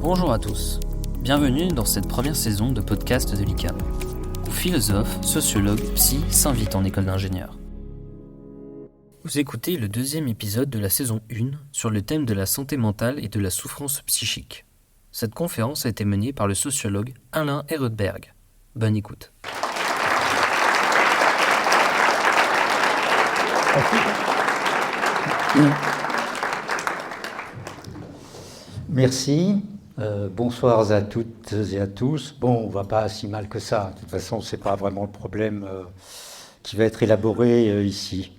Bonjour à tous, bienvenue dans cette première saison de podcast de l'ICAM, où philosophes, sociologues, psy s'invitent en école d'ingénieur. Vous écoutez le deuxième épisode de la saison 1 sur le thème de la santé mentale et de la souffrance psychique. Cette conférence a été menée par le sociologue Alain Ehrenberg. Bonne écoute. Merci. Bonsoir à toutes et à tous. Bon, on ne va pas si mal que ça. De toute façon, ce n'est pas vraiment le problème qui va être élaboré ici.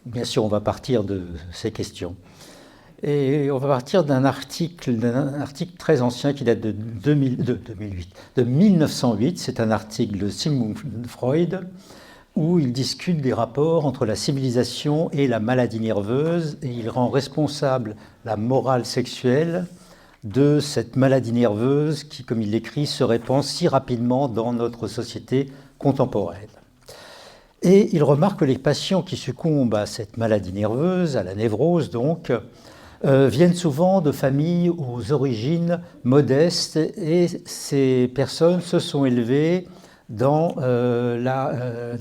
Bien sûr, on va partir de ces questions. Et on va partir d'un article très ancien qui date de 1908. C'est un article de Sigmund Freud où il discute des rapports entre la civilisation et la maladie nerveuse et il rend responsable la morale sexuelle de cette maladie nerveuse qui, comme il l'écrit, se répand si rapidement dans notre société contemporaine. Et il remarque que les patients qui succombent à cette maladie nerveuse, à la névrose donc, viennent souvent de familles aux origines modestes et ces personnes se sont élevées dans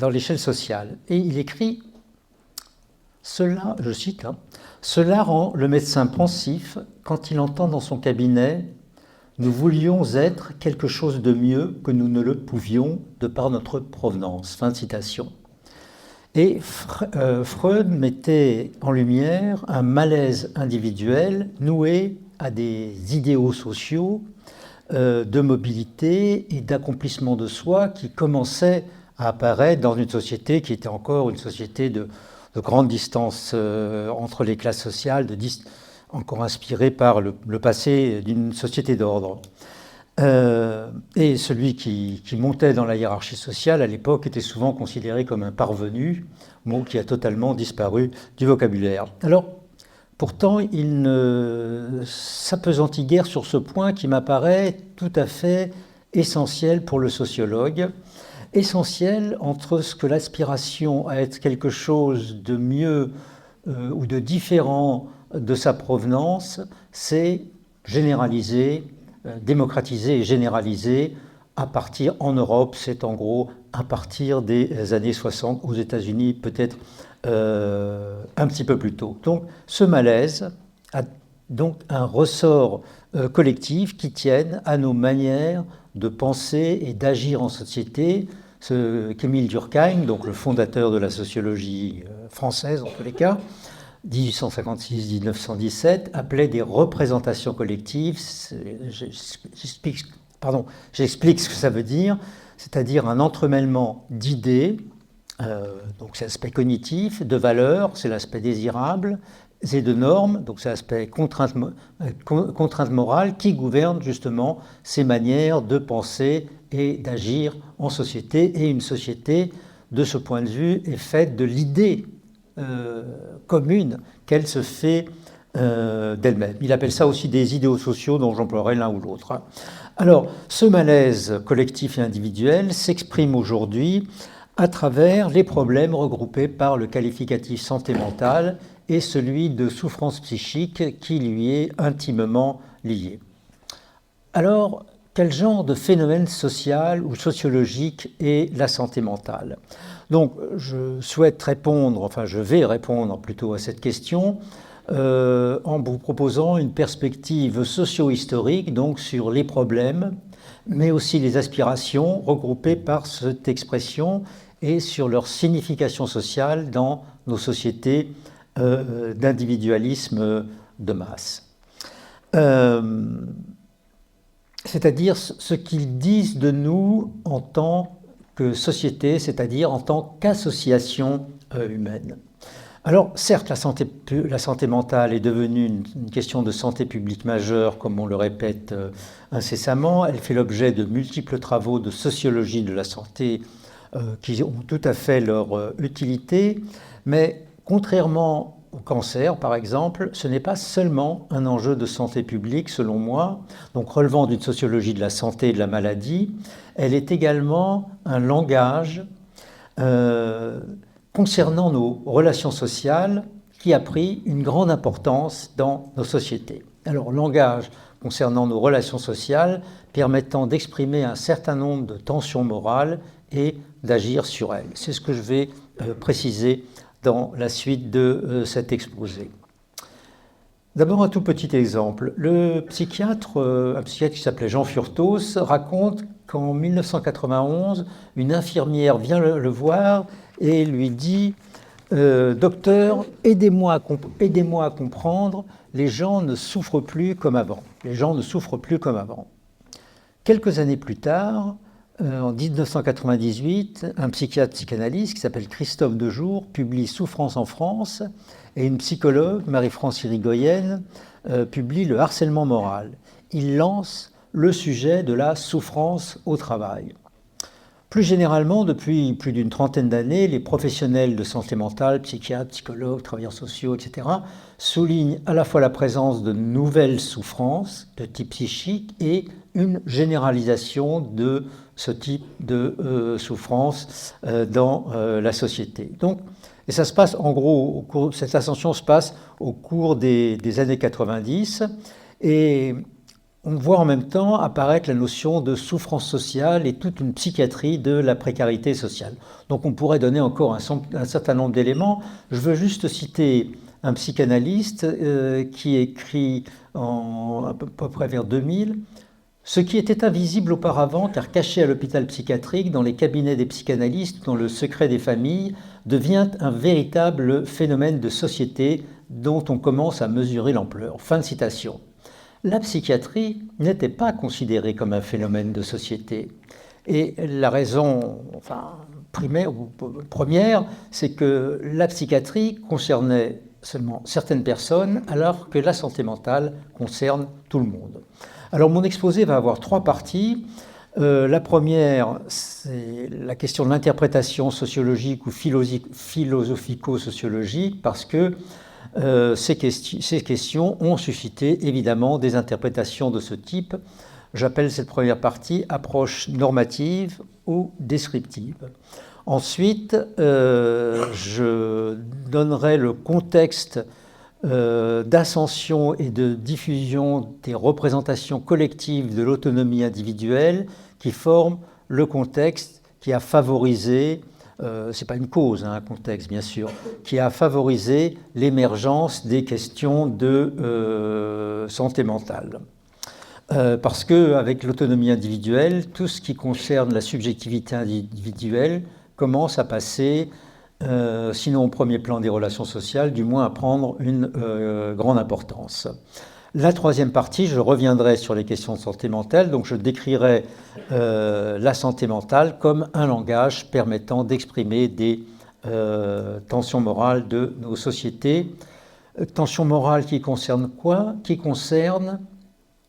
l'échelle sociale. Et il écrit cela, je cite, cela rend le médecin pensif quand il entend dans son cabinet « Nous voulions être quelque chose de mieux que nous ne le pouvions de par notre provenance ». Fin de citation. Et Freud mettait en lumière un malaise individuel noué à des idéaux sociaux de mobilité et d'accomplissement de soi qui commençaient à apparaître dans une société qui était encore une société de grande distance entre les classes sociales, encore inspirée par le passé d'une société d'ordre. Et celui qui montait dans la hiérarchie sociale à l'époque était souvent considéré comme un parvenu, mot qui a totalement disparu du vocabulaire. Alors, pourtant, il ne s'appesantit guère sur ce point qui m'apparaît tout à fait essentiel pour le sociologue, essentiel entre ce que l'aspiration à être quelque chose de mieux ou de différent de sa provenance, c'est généraliser, démocratiser et généraliser à partir, en Europe, c'est en gros à partir des années 60, aux États-Unis peut-être un petit peu plus tôt. Donc ce malaise a donc un ressort collectif qui tienne à nos manières de penser et d'agir en société, ce qu'Émile Durkheim, donc le fondateur de la sociologie française en tous les cas, 1856-1917, appelait des représentations collectives. J'explique ce que ça veut dire, c'est-à-dire un entremêlement d'idées, donc c'est l'aspect cognitif, de valeurs, c'est l'aspect désirable, et de normes, donc c'est l'aspect contrainte morale qui gouverne justement ces manières de penser et d'agir en société. Et une société, de ce point de vue, est faite de l'idée commune qu'elle se fait d'elle-même. Il appelle ça aussi des idéaux sociaux dont j'emploierai l'un ou l'autre. Alors, ce malaise collectif et individuel s'exprime aujourd'hui à travers les problèmes regroupés par le qualificatif santé mentale et celui de souffrance psychique qui lui est intimement lié. Alors, quel genre de phénomène social ou sociologique est la santé mentale ? Donc, je vais répondre plutôt à cette question en vous proposant une perspective socio-historique donc sur les problèmes, mais aussi les aspirations regroupées par cette expression et sur leur signification sociale dans nos sociétés d'individualisme de masse. C'est-à-dire ce qu'ils disent de nous en tant que société, c'est-à-dire en tant qu'association humaine. Alors, certes, la santé mentale est devenue une question de santé publique majeure, comme on le répète incessamment. Elle fait l'objet de multiples travaux de sociologie de la santé qui ont tout à fait leur utilité, mais contrairement au cancer, par exemple, ce n'est pas seulement un enjeu de santé publique, selon moi, donc relevant d'une sociologie de la santé et de la maladie, elle est également un langage concernant nos relations sociales qui a pris une grande importance dans nos sociétés. Alors, langage concernant nos relations sociales, permettant d'exprimer un certain nombre de tensions morales et d'agir sur elles. C'est ce que je vais préciser dans la suite de cet exposé. D'abord, un tout petit exemple. Un psychiatre qui s'appelait Jean Furtos raconte qu'en 1991, une infirmière vient le voir et lui dit « Docteur, aidez-moi à comprendre, les gens ne souffrent plus comme avant. Les gens ne souffrent plus comme avant. » Quelques années plus tard, en 1998, un psychiatre psychanalyste qui s'appelle Christophe Dejour publie « Souffrance en France » et une psychologue, Marie-France Irigoyen, publie « Le harcèlement moral ». Il lance le sujet de la souffrance au travail. Plus généralement, depuis plus d'une trentaine d'années, les professionnels de santé mentale, psychiatres, psychologues, travailleurs sociaux, etc., soulignent à la fois la présence de nouvelles souffrances de type psychique et une généralisation de ce type de souffrance dans la société. Donc, et ça se passe en gros, cette ascension se passe au cours des années 90 et on voit en même temps apparaître la notion de souffrance sociale et toute une psychiatrie de la précarité sociale. Donc on pourrait donner encore un certain nombre d'éléments. Je veux juste citer un psychanalyste qui écrit à peu près vers 2000 « Ce qui était invisible auparavant, car caché à l'hôpital psychiatrique, dans les cabinets des psychanalystes, dans le secret des familles, devient un véritable phénomène de société dont on commence à mesurer l'ampleur. » Fin de citation. La psychiatrie n'était pas considérée comme un phénomène de société. Et la raison première, c'est que la psychiatrie concernait seulement certaines personnes, alors que la santé mentale concerne tout le monde. Alors mon exposé va avoir trois parties. La première, c'est la question de l'interprétation sociologique ou philosophico-sociologique, parce que ces questions ont suscité évidemment des interprétations de ce type. J'appelle cette première partie approche normative ou descriptive. Ensuite, je donnerai le contexte d'ascension et de diffusion des représentations collectives de l'autonomie individuelle qui forment le contexte qui a favorisé, c'est pas une cause, un contexte bien sûr, qui a favorisé l'émergence des questions de santé mentale. Parce qu'avec l'autonomie individuelle, tout ce qui concerne la subjectivité individuelle commence à passer, sinon au premier plan des relations sociales, du moins à prendre une grande importance. La troisième partie, je reviendrai sur les questions de santé mentale, donc je décrirai la santé mentale comme un langage permettant d'exprimer des tensions morales de nos sociétés. Tensions morales qui concernent quoi? Qui concernent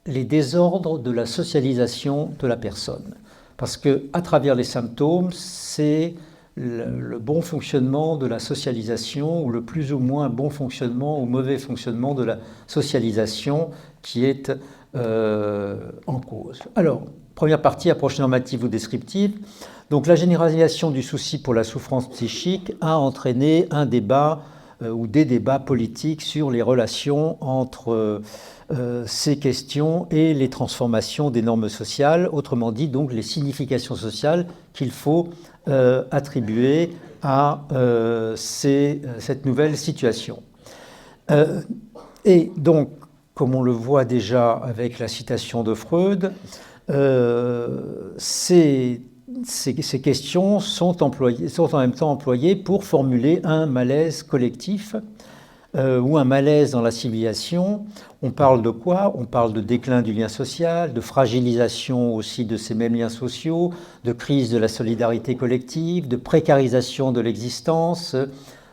les désordres de la socialisation de la personne. Parce qu'à travers les symptômes, c'est le bon fonctionnement de la socialisation ou le plus ou moins bon fonctionnement ou mauvais fonctionnement de la socialisation qui est en cause. Alors, première partie, approche normative ou descriptive. Donc la généralisation du souci pour la souffrance psychique a entraîné un débat ou des débats politiques sur les relations entre ces questions et les transformations des normes sociales, autrement dit donc les significations sociales qu'il faut attribuer à cette nouvelle situation. Et donc, comme on le voit déjà avec la citation de Freud, ces questions sont en même temps employées pour formuler un malaise collectif ou un malaise dans la civilisation. On parle de quoi? On parle de déclin du lien social, de fragilisation aussi de ces mêmes liens sociaux, de crise de la solidarité collective, de précarisation de l'existence,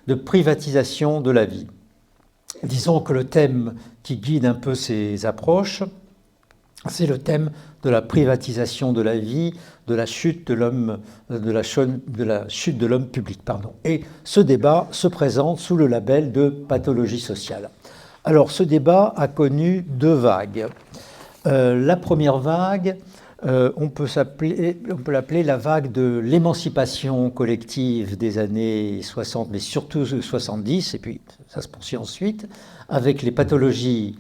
de privatisation de la vie. Disons que le thème qui guide un peu ces approches, c'est le thème de la privatisation de la vie, de la chute de l'homme, de la chute de l'homme public, pardon. Et ce débat se présente sous le label de pathologie sociale. Alors, ce débat a connu deux vagues. La première vague, on peut l'appeler la vague de l'émancipation collective des années 60, mais surtout 70, et puis ça se poursuit ensuite, avec les pathologies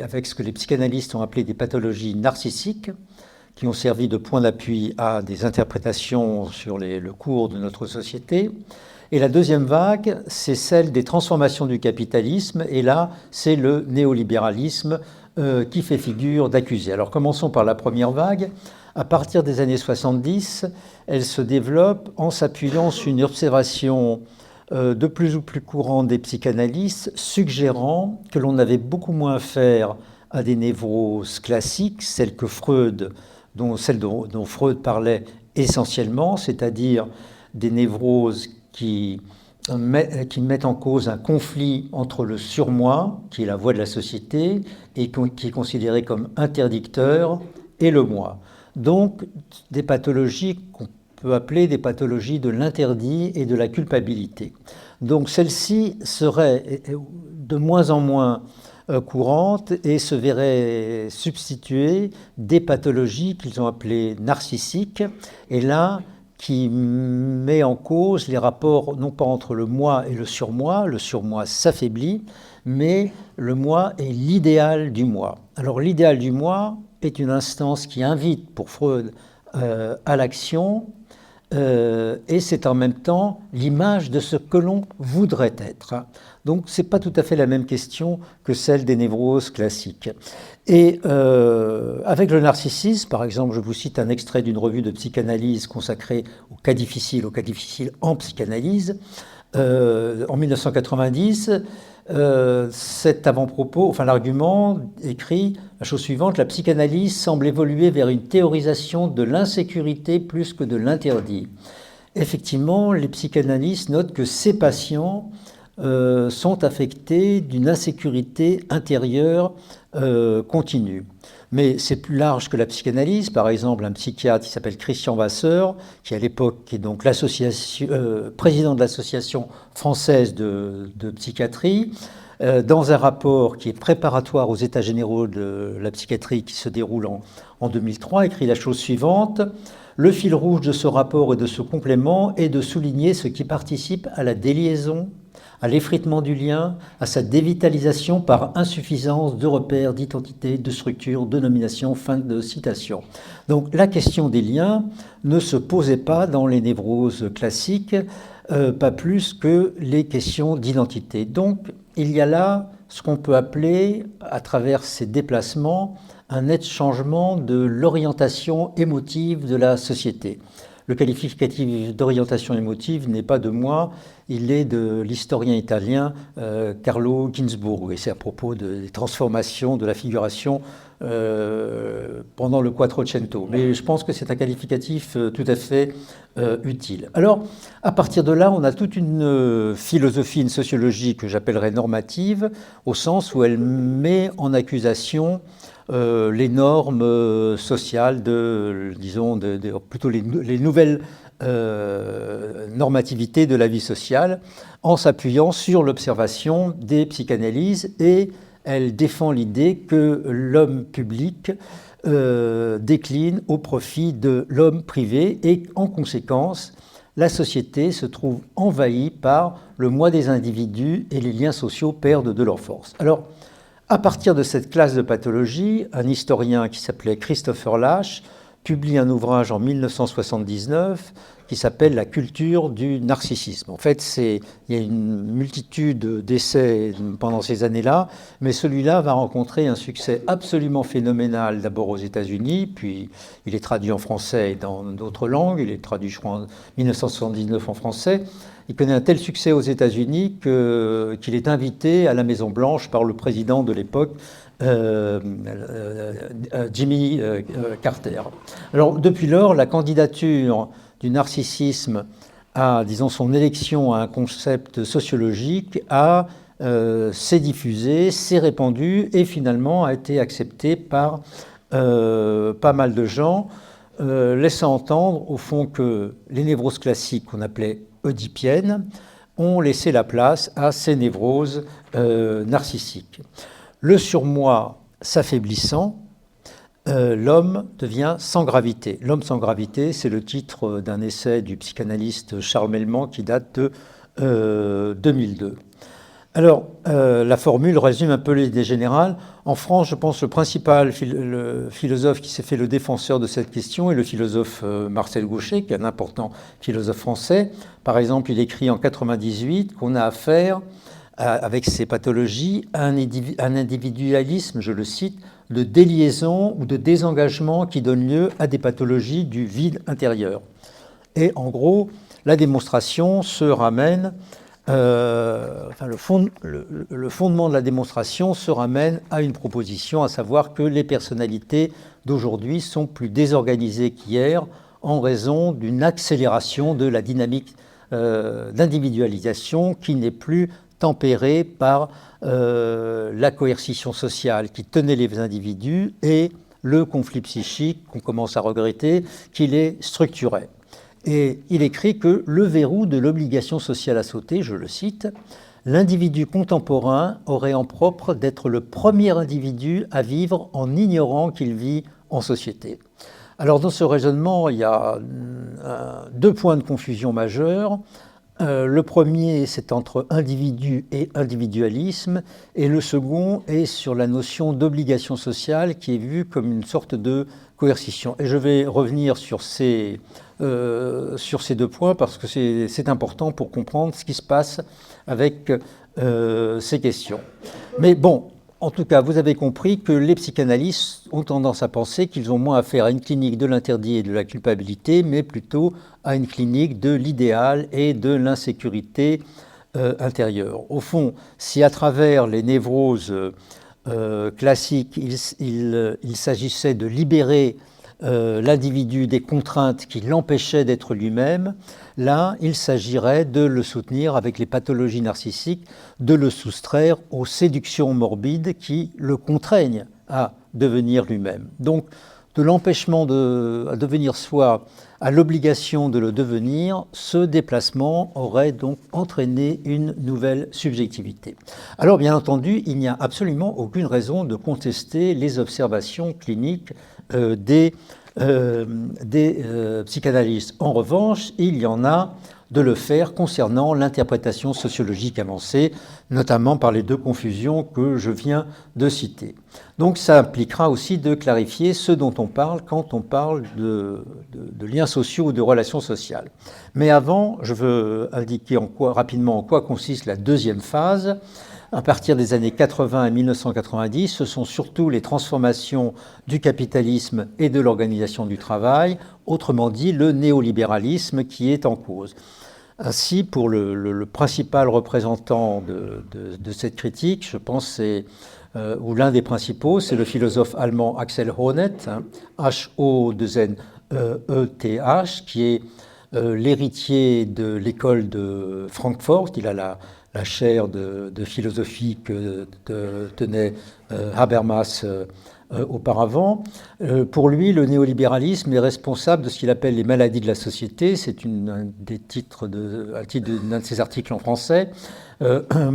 avec ce que les psychanalystes ont appelé des pathologies narcissiques, qui ont servi de point d'appui à des interprétations sur le cours de notre société. Et la deuxième vague, c'est celle des transformations du capitalisme, et là, c'est le néolibéralisme qui fait figure d'accusé. Alors commençons par la première vague. À partir des années 70, elle se développe en s'appuyant sur une observation de plus ou plus courante des psychanalystes, suggérant que l'on avait beaucoup moins affaire à des névroses classiques, celles dont Freud parlait essentiellement, c'est-à-dire des névroses qui mettent en cause un conflit entre le surmoi, qui est la voix de la société, et qui est considéré comme interdicteur, et le moi. Donc, des pathologies qu'on peut appeler des pathologies de l'interdit et de la culpabilité. Donc, celles-ci seraient de moins en moins courantes et se verraient substituer des pathologies qu'ils ont appelées narcissiques, et là, qui met en cause les rapports non pas entre le moi et le surmoi s'affaiblit, mais le moi est l'idéal du moi. Alors l'idéal du moi est une instance qui invite pour Freud à l'action, et c'est en même temps l'image de ce que l'on voudrait être. Donc ce n'est pas tout à fait la même question que celle des névroses classiques. Et avec le narcissisme, par exemple, je vous cite un extrait d'une revue de psychanalyse consacrée au cas difficile en psychanalyse. En 1990, cet avant-propos, l'argument écrit la chose suivante: la psychanalyse semble évoluer vers une théorisation de l'insécurité plus que de l'interdit. Effectivement, les psychanalystes notent que ces patients sont affectés d'une insécurité intérieure continue. Mais c'est plus large que la psychanalyse. Par exemple, un psychiatre qui s'appelle Christian Vasseur, qui à l'époque est donc président de l'association française de psychiatrie, dans un rapport qui est préparatoire aux États généraux de la psychiatrie qui se déroule en 2003, écrit la chose suivante: le fil rouge de ce rapport et de ce complément est de souligner ce qui participe à la déliaison, à l'effritement du lien, à sa dévitalisation par insuffisance de repères, d'identité, de structure, de nomination. Fin de citation. Donc la question des liens ne se posait pas dans les névroses classiques, pas plus que les questions d'identité. Donc il y a là ce qu'on peut appeler, à travers ces déplacements, un net changement de l'orientation émotive de la société. Le qualificatif d'orientation émotive n'est pas de moi, il est de l'historien italien Carlo Ginzburg, et c'est à propos des transformations de la figuration pendant le Quattrocento. Mais je pense que c'est un qualificatif tout à fait utile. Alors, à partir de là, on a toute une philosophie, une sociologie que j'appellerais normative, au sens où elle met en accusation les normes sociales, plutôt les nouvelles normativités de la vie sociale, en s'appuyant sur l'observation des psychanalyses, et elle défend l'idée que l'homme public décline au profit de l'homme privé, et en conséquence, la société se trouve envahie par le moi des individus et les liens sociaux perdent de leur force. Alors, à partir de cette classe de pathologie, un historien qui s'appelait Christopher Lasch publie un ouvrage en 1979 qui s'appelle « La culture du narcissisme ». En fait, il y a une multitude d'essais pendant ces années-là, mais celui-là va rencontrer un succès absolument phénoménal, d'abord aux États-Unis, puis il est traduit en français et dans d'autres langues. Il est traduit, je crois, en 1979 en français. Il connaît un tel succès aux États-Unis qu'il est invité à la Maison-Blanche par le président de l'époque, Jimmy Carter. Alors, depuis lors, la candidature du narcissisme disons, son élection à un concept sociologique s'est diffusée, s'est répandue et finalement a été acceptée par pas mal de gens, laissant entendre au fond que les névroses classiques qu'on appelait oedipiennes ont laissé la place à ces névroses narcissiques. Le surmoi s'affaiblissant, l'homme devient sans gravité. L'homme sans gravité, c'est le titre d'un essai du psychanalyste Charles Melman qui date de 2002. Alors, la formule résume un peu l'idée générale. En France, je pense, le principal le philosophe qui s'est fait le défenseur de cette question est le philosophe Marcel Gauchet, qui est un important philosophe français. Par exemple, il écrit en 98 qu'on a affaire, avec ces pathologies, à un individualisme, je le cite, de déliaison ou de désengagement qui donne lieu à des pathologies du vide intérieur. Et en gros, la démonstration se ramène, le fondement de la démonstration se ramène à une proposition, à savoir que les personnalités d'aujourd'hui sont plus désorganisées qu'hier en raison d'une accélération de la dynamique d'individualisation qui n'est plus tempérée par la coercition sociale qui tenait les individus et le conflit psychique qu'on commence à regretter qui les structurait. Et il écrit que le verrou de l'obligation sociale à sauter, je le cite, « L'individu contemporain aurait en propre d'être le premier individu à vivre en ignorant qu'il vit en société. » Alors dans ce raisonnement, il y a deux points de confusion majeurs. Le premier, c'est entre individu et individualisme, et le second est sur la notion d'obligation sociale qui est vue comme une sorte de coercition. Et je vais revenir sur ces deux points parce que c'est important pour comprendre ce qui se passe avec ces questions. Mais bon, en tout cas, vous avez compris que les psychanalystes ont tendance à penser qu'ils ont moins affaire à une clinique de l'interdit et de la culpabilité, mais plutôt à une clinique de l'idéal et de l'insécurité intérieure. Au fond, si à travers les névroses classiques, il s'agissait de libérer l'individu des contraintes qui l'empêchaient d'être lui-même, là, il s'agirait de le soutenir avec les pathologies narcissiques, de le soustraire aux séductions morbides qui le contraignent à devenir lui-même. Donc, de l'empêchement à devenir soi à l'obligation de le devenir, ce déplacement aurait donc entraîné une nouvelle subjectivité. Alors, bien entendu, il n'y a absolument aucune raison de contester les observations cliniques des psychanalystes. En revanche, il y en a de le faire concernant l'interprétation sociologique avancée, notamment par les deux confusions que je viens de citer. Donc ça impliquera aussi de clarifier ce dont on parle quand on parle de liens sociaux ou de relations sociales. Mais avant, je veux indiquer rapidement en quoi consiste la deuxième phase. À partir des années 80 et 1990, ce sont surtout les transformations du capitalisme et de l'organisation du travail, autrement dit le néolibéralisme qui est en cause. Ainsi, pour le principal représentant de cette critique, je pense ou l'un des principaux, c'est le philosophe allemand Axel Honneth, H-O-2-N-E-T-H, qui est l'héritier de l'école de Francfort. Il a la chaire de philosophie que tenait Habermas auparavant. Pour lui, le néolibéralisme est responsable de ce qu'il appelle les maladies de la société. C'est un titre d'un de ses articles en français.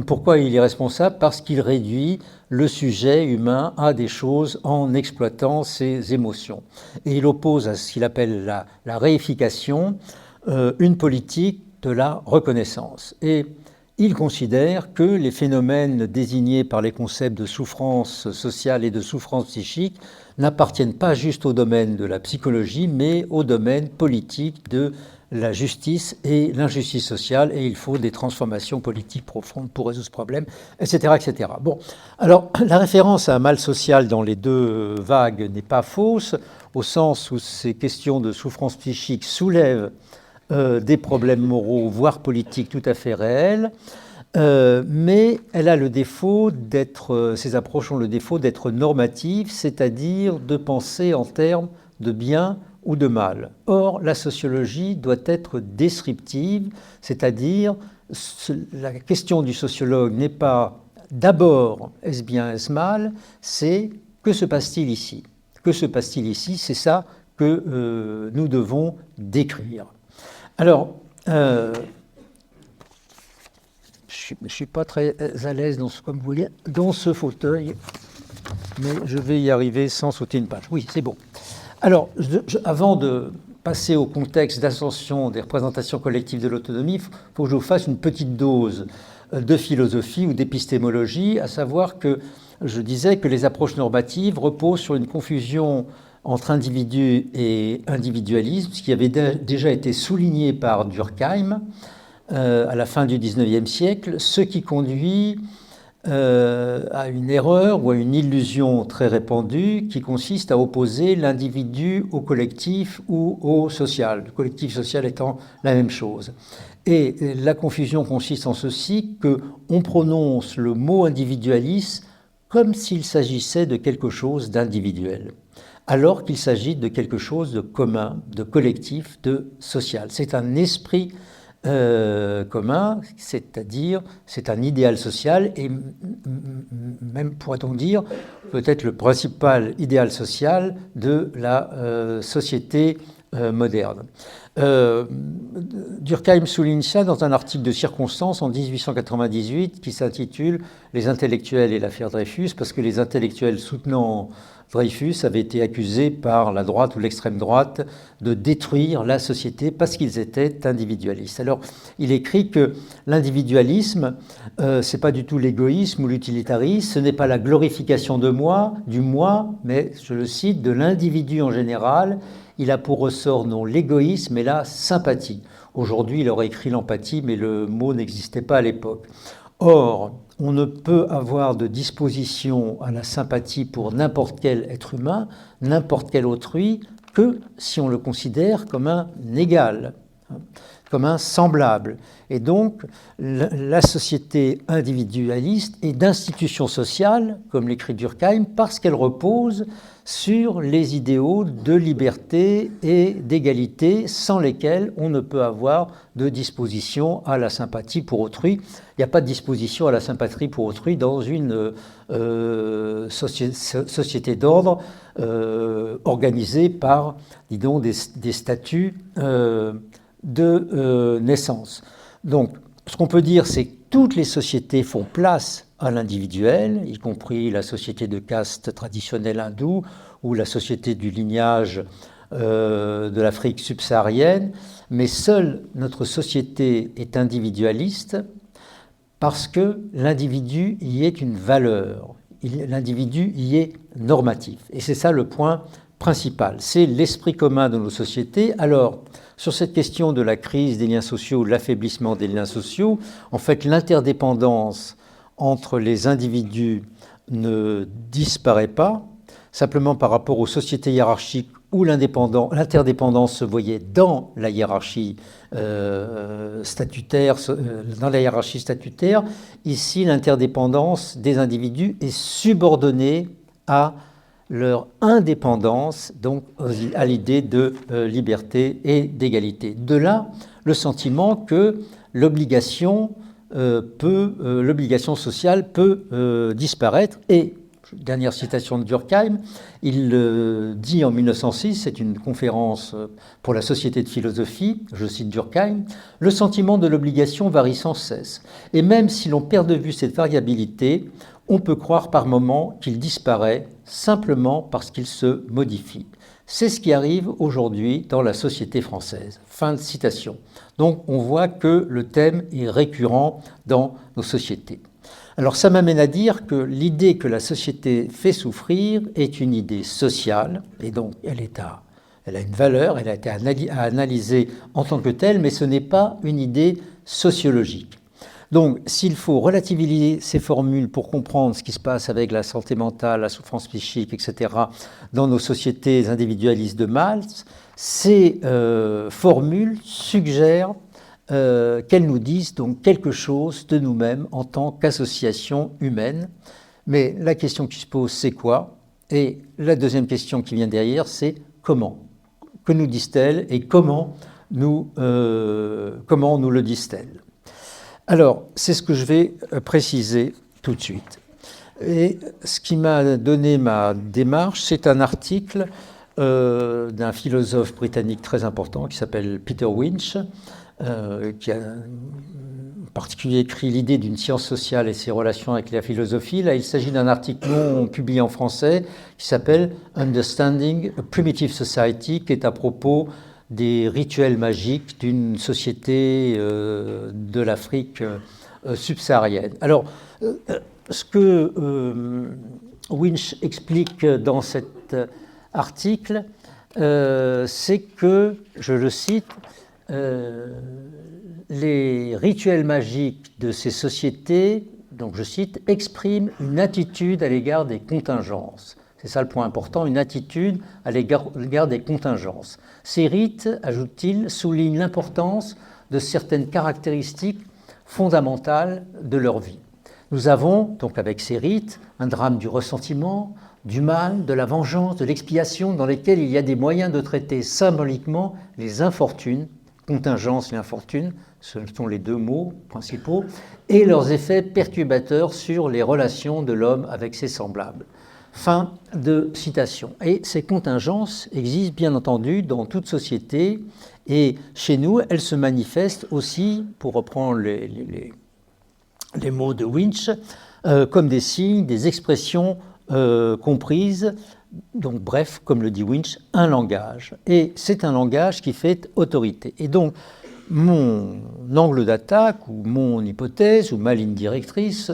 Pourquoi il est responsable ? Parce qu'il réduit le sujet humain à des choses en exploitant ses émotions. Et il oppose à ce qu'il appelle la réification une politique de la reconnaissance. Et il considère que les phénomènes désignés par les concepts de souffrance sociale et de souffrance psychique n'appartiennent pas juste au domaine de la psychologie, mais au domaine politique de la justice et l'injustice sociale, et il faut des transformations politiques profondes pour résoudre ce problème, etc., etc. Bon, alors la référence à un mal social dans les deux vagues n'est pas fausse, au sens où ces questions de souffrance psychique soulèvent des problèmes moraux, voire politiques tout à fait réels, mais elle a le défaut ces approches ont le défaut d'être normatives, c'est-à-dire de penser en termes de bien ou de mal. Or, la sociologie doit être descriptive, c'est-à-dire la question du sociologue n'est pas d'abord est-ce bien, est-ce mal, c'est que se passe-t-il ici ? Que se passe-t-il ici ? C'est ça que nous devons décrire. Alors, je ne suis pas très à l'aise comme vous voulez, dans ce fauteuil, mais je vais y arriver sans sauter une page. Oui, c'est bon. Alors, avant de passer au contexte d'ascension des représentations collectives de l'autonomie, il faut que je vous fasse une petite dose de philosophie ou d'épistémologie, à savoir que je disais que les approches normatives reposent sur une confusion entre individu et individualisme, ce qui avait déjà été souligné par Durkheim à la fin du XIXe siècle, ce qui conduit à une erreur ou à une illusion très répandue qui consiste à opposer l'individu au collectif ou au social, le collectif social étant la même chose. Et la confusion consiste en ceci, qu'on prononce le mot individualiste comme s'il s'agissait de quelque chose d'individuel, alors qu'il s'agit de quelque chose de commun, de collectif, de social. C'est un esprit commun, c'est-à-dire c'est un idéal social et même pourrait-on dire peut-être le principal idéal social de la société moderne. Durkheim souligne ça dans un article de circonstance en 1898 qui s'intitule « Les intellectuels et l'affaire Dreyfus » parce que les intellectuels soutenant Dreyfus avaient été accusés par la droite ou l'extrême droite de détruire la société parce qu'ils étaient individualistes. Alors, il écrit que l'individualisme, c'est pas du tout l'égoïsme ou l'utilitarisme, ce n'est pas la glorification de moi, du moi, mais, je le cite, de l'individu en général. Il a pour ressort non l'égoïsme, mais la sympathie. Aujourd'hui, il aurait écrit l'empathie, mais le mot n'existait pas à l'époque. Or, on ne peut avoir de disposition à la sympathie pour n'importe quel être humain, n'importe quel autrui, que si on le considère comme un égal, comme un semblable. Et donc, la société individualiste est d'institution sociale, comme l'écrit Durkheim, parce qu'elle repose sur les idéaux de liberté et d'égalité, sans lesquels on ne peut avoir de disposition à la sympathie pour autrui. Il n'y a pas de disposition à la sympathie pour autrui dans une société d'ordre organisée par, disons, des statuts de naissance. Donc, ce qu'on peut dire, c'est que toutes les sociétés font place à l'individuel, y compris la société de caste traditionnelle hindoue ou la société du lignage de l'Afrique subsaharienne, mais seule notre société est individualiste parce que l'individu y est une valeur, l'individu y est normatif. Et c'est ça le point principal, c'est l'esprit commun de nos sociétés. Alors, sur cette question de la crise des liens sociaux, de l'affaiblissement des liens sociaux, en fait, l'interdépendance entre les individus ne disparaît pas, simplement par rapport aux sociétés hiérarchiques où l'interdépendance se voyait dans la hiérarchie statutaire. Ici, l'interdépendance des individus est subordonnée à leur indépendance, donc à l'idée de liberté et d'égalité. De là, le sentiment que l'obligation sociale peut disparaître. Et, dernière citation de Durkheim, il dit en 1906, c'est une conférence pour la Société de philosophie, je cite Durkheim, « Le sentiment de l'obligation varie sans cesse. Et même si l'on perd de vue cette variabilité, on peut croire par moments qu'il disparaît simplement parce qu'il se modifie. C'est ce qui arrive aujourd'hui dans la société française. » Fin de citation. Donc on voit que le thème est récurrent dans nos sociétés. Alors ça m'amène à dire que l'idée que la société fait souffrir est une idée sociale, et donc elle a une valeur, elle a été à analyser en tant que telle, mais ce n'est pas une idée sociologique. Donc, s'il faut relativiser ces formules pour comprendre ce qui se passe avec la santé mentale, la souffrance psychique, etc., dans nos sociétés individualistes de Marx, ces formules suggèrent qu'elles nous disent donc quelque chose de nous-mêmes en tant qu'association humaine. Mais la question qui se pose, c'est quoi? Et la deuxième question qui vient derrière, c'est comment? Que nous disent-elles et comment nous le disent-elles? Alors, c'est ce que je vais préciser tout de suite. Et ce qui m'a donné ma démarche, c'est un article d'un philosophe britannique très important qui s'appelle Peter Winch, qui a en particulier écrit l'idée d'une science sociale et ses relations avec la philosophie. Là, il s'agit d'un article non publié en français qui s'appelle Understanding a Primitive Society, qui est à propos des rituels magiques d'une société de l'Afrique subsaharienne. Alors, ce que Winch explique dans cet article, c'est que, je le cite, les rituels magiques de ces sociétés, donc je cite, expriment une attitude à l'égard des contingences. C'est ça le point important, une attitude à l'égard des contingences. Ces rites, ajoute-t-il, soulignent l'importance de certaines caractéristiques fondamentales de leur vie. Nous avons, donc avec ces rites, un drame du ressentiment, du mal, de la vengeance, de l'expiation, dans lesquels il y a des moyens de traiter symboliquement les infortunes, contingence et infortune, ce sont les deux mots principaux, et leurs effets perturbateurs sur les relations de l'homme avec ses semblables. Fin de citation. Et ces contingences existent bien entendu dans toute société, et chez nous, elles se manifestent aussi, pour reprendre les mots de Winch, comme des signes, des expressions comprises, donc bref, comme le dit Winch, un langage. Et c'est un langage qui fait autorité. Et donc, mon angle d'attaque, ou mon hypothèse, ou ma ligne directrice,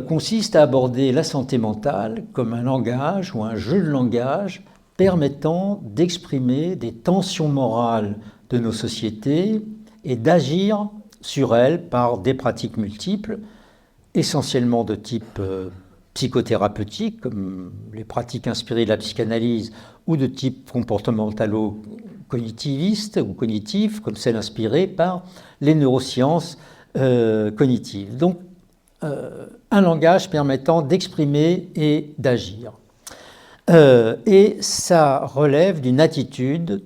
consiste à aborder la santé mentale comme un langage ou un jeu de langage permettant d'exprimer des tensions morales de nos sociétés et d'agir sur elles par des pratiques multiples, essentiellement de type psychothérapeutique, comme les pratiques inspirées de la psychanalyse, ou de type comportementalo-cognitiviste ou cognitif, comme celles inspirées par les neurosciences cognitives. Donc, un langage permettant d'exprimer et d'agir. Et ça relève d'une attitude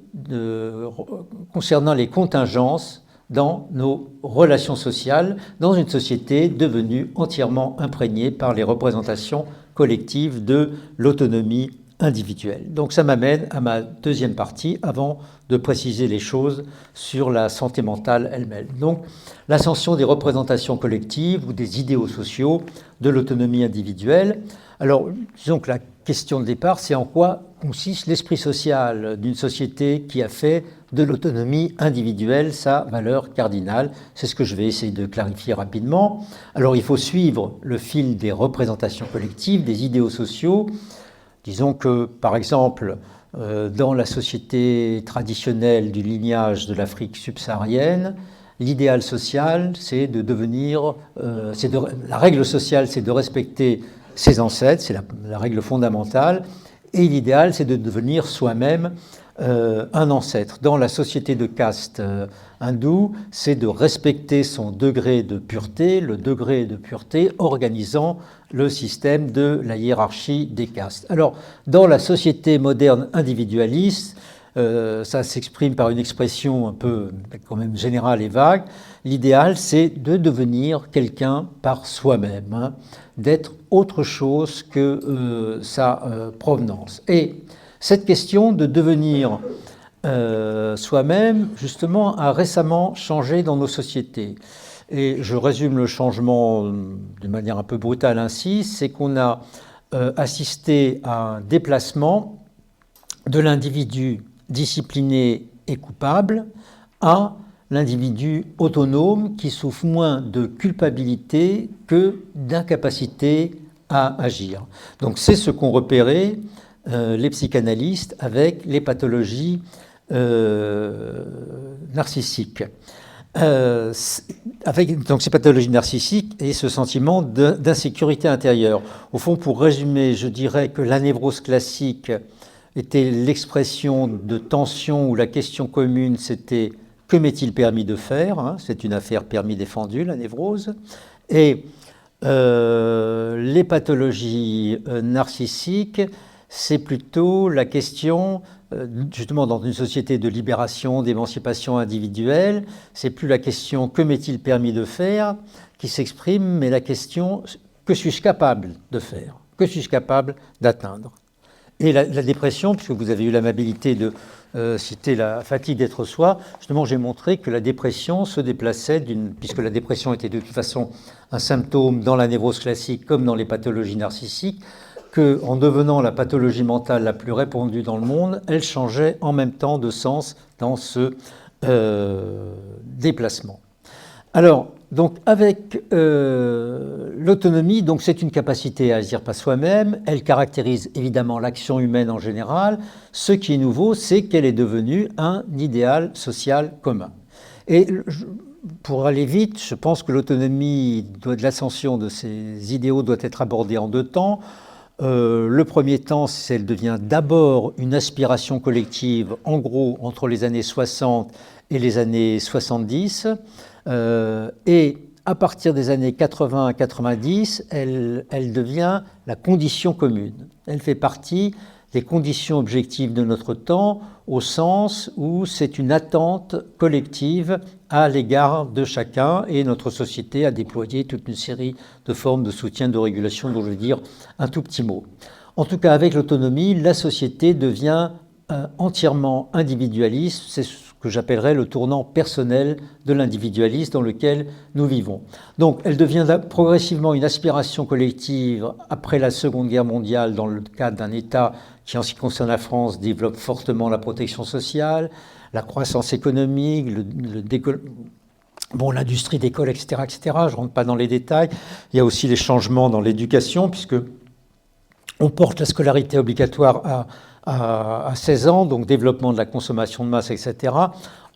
concernant les contingences dans nos relations sociales, dans une société devenue entièrement imprégnée par les représentations collectives de l'autonomie individuelle. Donc ça m'amène à ma deuxième partie, avant de préciser les choses sur la santé mentale elle-même. Donc l'ascension des représentations collectives ou des idéaux sociaux de l'autonomie individuelle. Alors disons que la question de départ, c'est en quoi consiste l'esprit social d'une société qui a fait de l'autonomie individuelle sa valeur cardinale. C'est ce que je vais essayer de clarifier rapidement. Alors il faut suivre le fil des représentations collectives, des idéaux sociaux. Disons que, par exemple, dans la société traditionnelle du lignage de l'Afrique subsaharienne, l'idéal social, c'est de devenir... la règle sociale, c'est de respecter ses ancêtres, c'est la règle fondamentale, et l'idéal, c'est de devenir soi-même un ancêtre. Dans la société de caste hindoue, c'est de respecter son degré de pureté, le degré de pureté organisant le système de la hiérarchie des castes. Alors, dans la société moderne individualiste, ça s'exprime par une expression un peu quand même générale et vague. L'idéal, c'est de devenir quelqu'un par soi-même, hein, d'être autre chose que sa provenance. Et cette question de devenir soi-même, justement, a récemment changé dans nos sociétés. Et je résume le changement de manière un peu brutale ainsi, c'est qu'on a assisté à un déplacement de l'individu discipliné et coupable à l'individu autonome qui souffre moins de culpabilité que d'incapacité à agir. Donc c'est ce qu'ont repéré les psychanalystes avec les pathologies narcissiques. Avec donc ces pathologies narcissiques et ce sentiment d'insécurité intérieure. Au fond, pour résumer, je dirais que la névrose classique était l'expression de tension où la question commune c'était « que m'est-il permis de faire ?» hein, c'est une affaire permis-défendue, la névrose. Et les pathologies narcissiques, c'est plutôt la question, justement dans une société de libération, d'émancipation individuelle, c'est plus la question « que m'est-il permis de faire ?» qui s'exprime, mais la question « que suis-je capable de faire ?» Que suis-je capable d'atteindre? Et la dépression, puisque vous avez eu l'amabilité de citer la fatigue d'être soi, justement j'ai montré que la dépression se déplaçait, puisque la dépression était de toute façon un symptôme dans la névrose classique comme dans les pathologies narcissiques, qu'en devenant la pathologie mentale la plus répandue dans le monde, elle changeait en même temps de sens dans ce déplacement. Alors, donc avec l'autonomie, donc c'est une capacité à agir par soi-même. Elle caractérise évidemment l'action humaine en général. Ce qui est nouveau, c'est qu'elle est devenue un idéal social commun. Et pour aller vite, je pense que l'autonomie de l'ascension de ces idéaux doit être abordée en deux temps. Le premier temps, c'est qu'elle devient d'abord une aspiration collective, en gros, entre les années 60 et les années 70. Et à partir des années 80 à 90, elle devient la condition commune. Elle fait partie des conditions objectives de notre temps, au sens où c'est une attente collective à l'égard de chacun, et notre société a déployé toute une série de formes de soutien, de régulation, dont je vais dire un tout petit mot. En tout cas, avec l'autonomie, la société devient entièrement individualiste. C'est ce que j'appellerais le tournant personnel de l'individualisme dans lequel nous vivons. Donc, elle devient progressivement une aspiration collective après la Seconde Guerre mondiale, dans le cadre d'un État qui, en ce qui concerne la France, développe fortement la protection sociale, la croissance économique, l'industrie d'école, etc., etc. Je ne rentre pas dans les détails. Il y a aussi les changements dans l'éducation, puisque on porte la scolarité obligatoire à 16 ans, donc développement de la consommation de masse, etc.,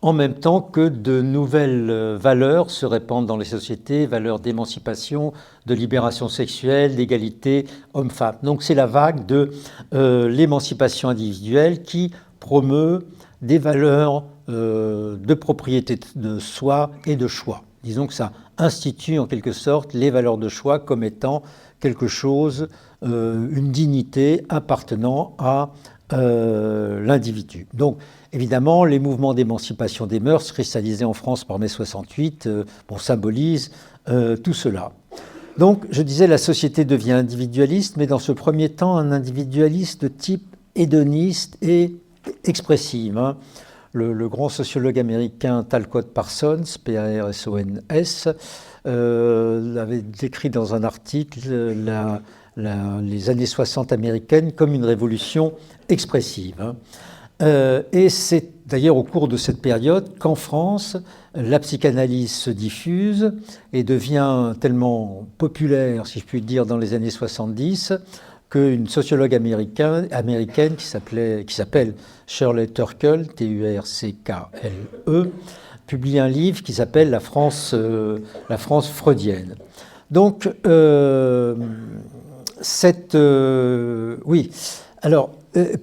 en même temps que de nouvelles valeurs se répandent dans les sociétés, valeurs d'émancipation, de libération sexuelle, d'égalité homme-femme. Donc c'est la vague de l'émancipation individuelle qui promeut des valeurs de propriété de soi et de choix. Disons que ça institue en quelque sorte les valeurs de choix comme étant quelque chose, une dignité appartenant à l'individu. Donc, évidemment, les mouvements d'émancipation des mœurs, cristallisés en France par mai 68, symbolisent tout cela. Donc, je disais, la société devient individualiste, mais dans ce premier temps, un individualiste de type hédoniste et expressive. Le grand sociologue américain Talcott Parsons, P-A-R-S-O-N-S, avait décrit dans un article les années 60 américaines comme une révolution expressive. Et c'est d'ailleurs au cours de cette période qu'en France, la psychanalyse se diffuse et devient tellement populaire, si je puis dire, dans les années 70, qu'une sociologue américaine qui s'appelle Shirley Turkle, T-U-R-C-K-L-E, publie un livre qui s'appelle La France freudienne. Donc,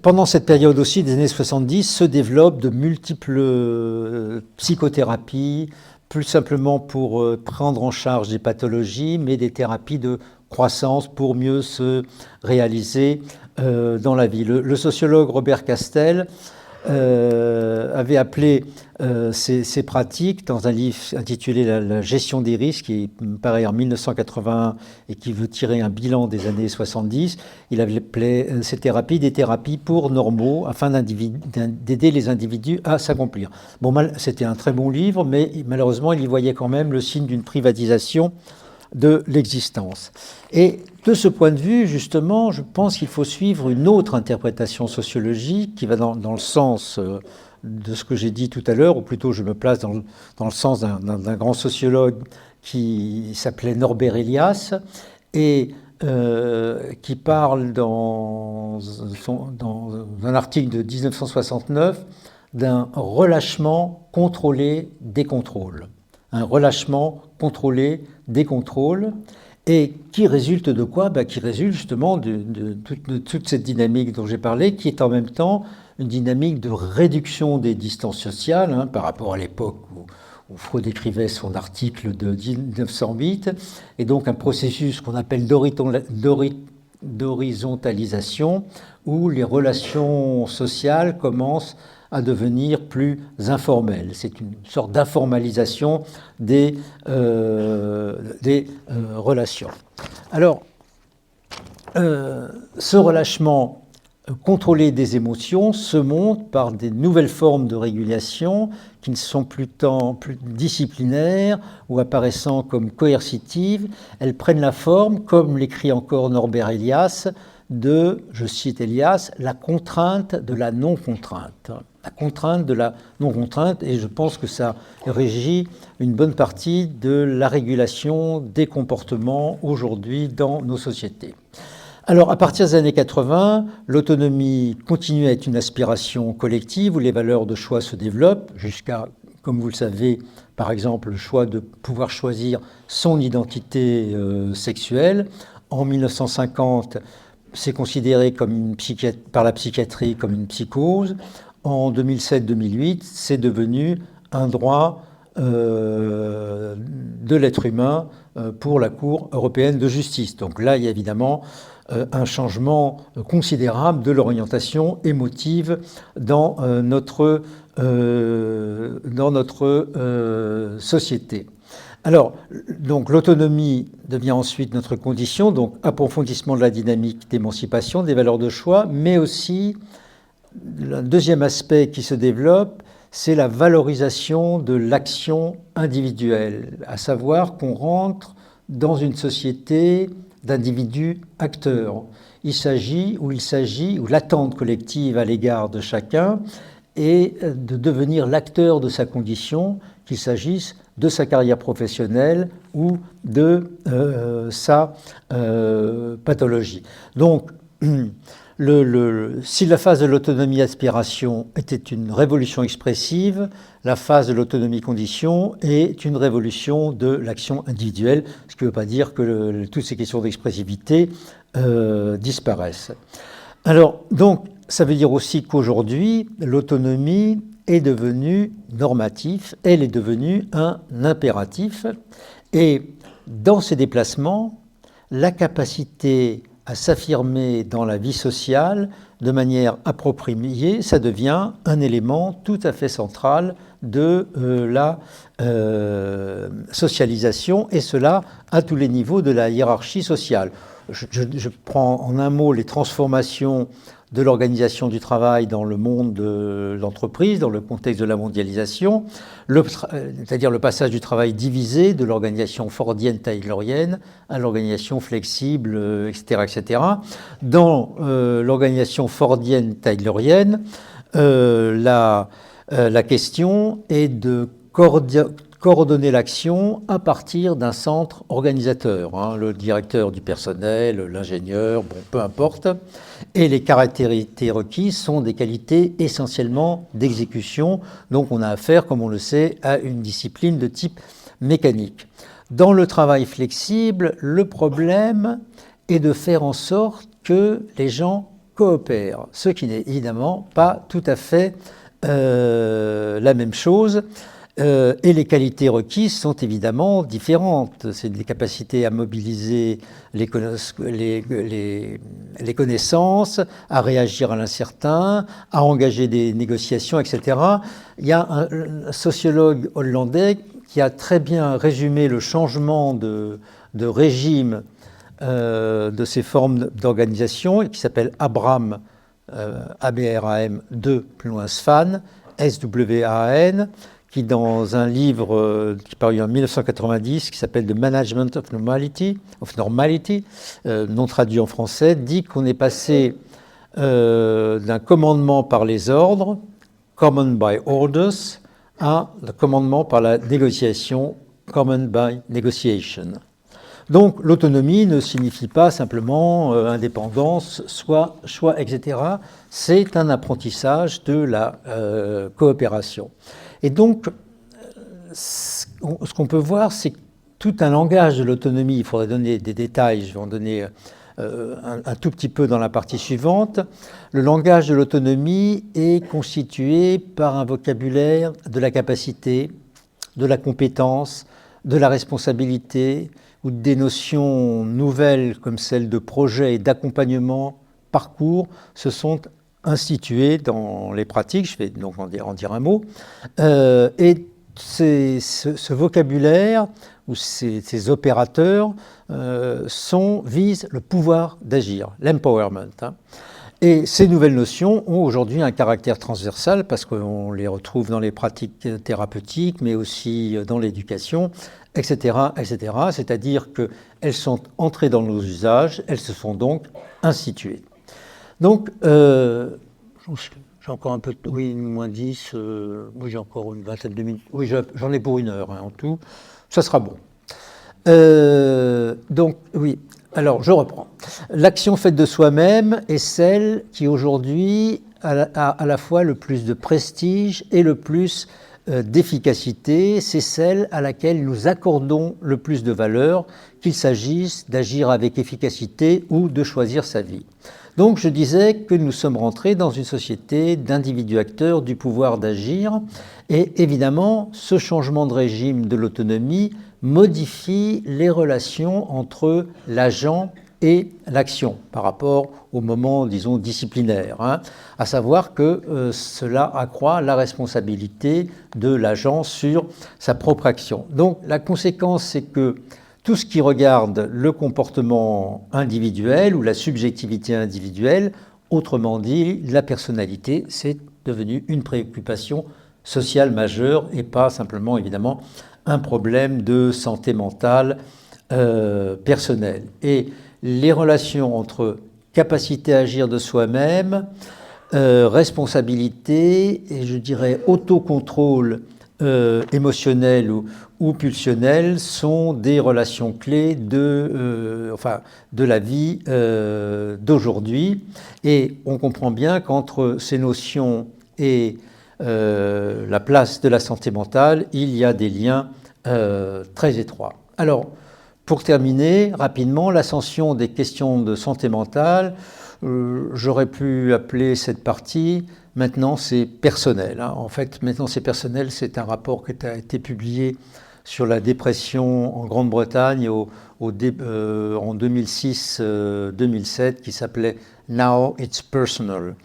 pendant cette période aussi des années 70, se développent de multiples psychothérapies, plus simplement pour prendre en charge des pathologies, mais des thérapies de croissance pour mieux se réaliser dans la vie. Le sociologue Robert Castel avait appelé ces pratiques dans un livre intitulé La gestion des risques, qui paraît en 1981 et qui veut tirer un bilan des années 70. Il avait appelé ces thérapies des thérapies pour normaux afin d'aider les individus à s'accomplir. C'était un très bon livre, mais malheureusement, il y voyait quand même le signe d'une privatisation de l'existence. Et de ce point de vue, justement, je pense qu'il faut suivre une autre interprétation sociologique qui va dans le sens de ce que j'ai dit tout à l'heure, ou plutôt je me place dans le sens d'un grand sociologue qui s'appelait Norbert Elias et qui parle dans un article de 1969 d'un relâchement contrôlé des contrôles. Un relâchement contrôlé des contrôles, et qui résulte de quoi ? Qui résulte justement de toute cette dynamique dont j'ai parlé, qui est en même temps une dynamique de réduction des distances sociales, par rapport à l'époque où Freud écrivait son article de 1908, et donc un processus qu'on appelle d'horizontalisation, où les relations sociales commencent à devenir plus informelles. C'est une sorte d'informalisation des relations. Alors, ce relâchement contrôlé des émotions se montre par des nouvelles formes de régulation qui ne sont plus disciplinaires ou apparaissant comme coercitives. Elles prennent la forme, comme l'écrit encore Norbert Elias, de, je cite Elias, la contrainte de la non-contrainte. la contrainte de la non-contrainte, et je pense que ça régit une bonne partie de la régulation des comportements aujourd'hui dans nos sociétés. Alors, à partir des années 80, l'autonomie continue à être une aspiration collective où les valeurs de choix se développent jusqu'à, comme vous le savez, par exemple, le choix de pouvoir choisir son identité sexuelle. En 1950, c'est considéré comme par la psychiatrie comme une psychose. En 2007-2008, c'est devenu un droit de l'être humain pour la Cour européenne de justice. Donc là, il y a évidemment un changement considérable de l'orientation émotive dans notre société. Alors, donc l'autonomie devient ensuite notre condition, donc approfondissement de la dynamique d'émancipation, des valeurs de choix, mais aussi le deuxième aspect qui se développe, c'est la valorisation de l'action individuelle, à savoir qu'on rentre dans une société d'individus acteurs. Il s'agit, ou l'attente collective à l'égard de chacun est de devenir l'acteur de sa condition, qu'il s'agisse de sa carrière professionnelle ou de sa pathologie. Donc, si la phase de l'autonomie-aspiration était une révolution expressive, la phase de l'autonomie-condition est une révolution de l'action individuelle, ce qui ne veut pas dire que toutes ces questions d'expressivité disparaissent. Alors, donc, ça veut dire aussi qu'aujourd'hui, l'autonomie est devenue normatif, elle est devenue un impératif, et dans ces déplacements, la capacité à s'affirmer dans la vie sociale de manière appropriée, ça devient un élément tout à fait central de la socialisation, et cela à tous les niveaux de la hiérarchie sociale. Je prends en un mot les transformations de l'organisation du travail dans le monde de l'entreprise, dans le contexte de la mondialisation, c'est-à-dire le passage du travail divisé de l'organisation fordienne-taylorienne à l'organisation flexible, etc., etc. Dans l'organisation fordienne-taylorienne, la question est de coordonner l'action à partir d'un centre organisateur, le directeur du personnel, l'ingénieur, bon, peu importe. Et les caractéristiques requises sont des qualités essentiellement d'exécution. Donc on a affaire, comme on le sait, à une discipline de type mécanique. Dans le travail flexible, le problème est de faire en sorte que les gens coopèrent, ce qui n'est évidemment pas tout à fait la même chose. Et les qualités requises sont évidemment différentes. C'est des capacités à mobiliser les connaissances, à réagir à l'incertain, à engager des négociations, etc. Il y a un sociologue hollandais qui a très bien résumé le changement de régime de ces formes d'organisation, qui s'appelle Abraham, A-B-R-A-M, 2, plus loin Swan, S-W-A-N, qui dans un livre qui est paru en 1990, qui s'appelle The Management of Normality, non traduit en français, dit qu'on est passé d'un commandement par les ordres, command by orders, à le commandement par la négociation, command by negotiation. Donc l'autonomie ne signifie pas simplement indépendance, choix, etc. C'est un apprentissage de la coopération. Et donc, ce qu'on peut voir, c'est tout un langage de l'autonomie. Il faudrait donner des détails, je vais en donner un tout petit peu dans la partie suivante. Le langage de l'autonomie est constitué par un vocabulaire de la capacité, de la compétence, de la responsabilité, ou des notions nouvelles comme celles de projet et d'accompagnement, parcours, se sont instituées dans les pratiques. Je vais donc en dire un mot. Et ce vocabulaire ou ces opérateurs visent le pouvoir d'agir, l'empowerment. Et ces nouvelles notions ont aujourd'hui un caractère transversal parce qu'on les retrouve dans les pratiques thérapeutiques, mais aussi dans l'éducation, etc., etc. C'est-à-dire qu'elles sont entrées dans nos usages, elles se sont donc instituées. Donc, J'ai encore un peu, oui, moins 10, oui, j'ai encore une vingtaine de minutes. Oui, j'en ai pour 1 heure en tout. Ça sera bon. Donc, oui, alors je reprends. L'action faite de soi-même est celle qui aujourd'hui a à la fois le plus de prestige et le plus d'efficacité. C'est celle à laquelle nous accordons le plus de valeur, qu'il s'agisse d'agir avec efficacité ou de choisir sa vie. Donc je disais que nous sommes rentrés dans une société d'individus acteurs du pouvoir d'agir et évidemment ce changement de régime de l'autonomie modifie les relations entre l'agent et l'action par rapport au moment, disons, disciplinaire, à savoir que cela accroît la responsabilité de l'agent sur sa propre action. Donc la conséquence, c'est que tout ce qui regarde le comportement individuel ou la subjectivité individuelle, autrement dit, la personnalité, c'est devenu une préoccupation sociale majeure et pas simplement, évidemment, un problème de santé mentale personnelle. Et les relations entre capacité à agir de soi-même, responsabilité et je dirais autocontrôle émotionnel ou pulsionnel sont des relations clés de la vie d'aujourd'hui. Et on comprend bien qu'entre ces notions et la place de la santé mentale, il y a des liens très étroits. Alors, pour terminer rapidement, l'ascension des questions de santé mentale, j'aurais pu appeler cette partie « Maintenant c'est personnel ». En fait, « Maintenant c'est personnel », c'est un rapport qui a été publié sur la dépression en Grande-Bretagne en 2006-2007 qui s'appelait « Now it's personal ».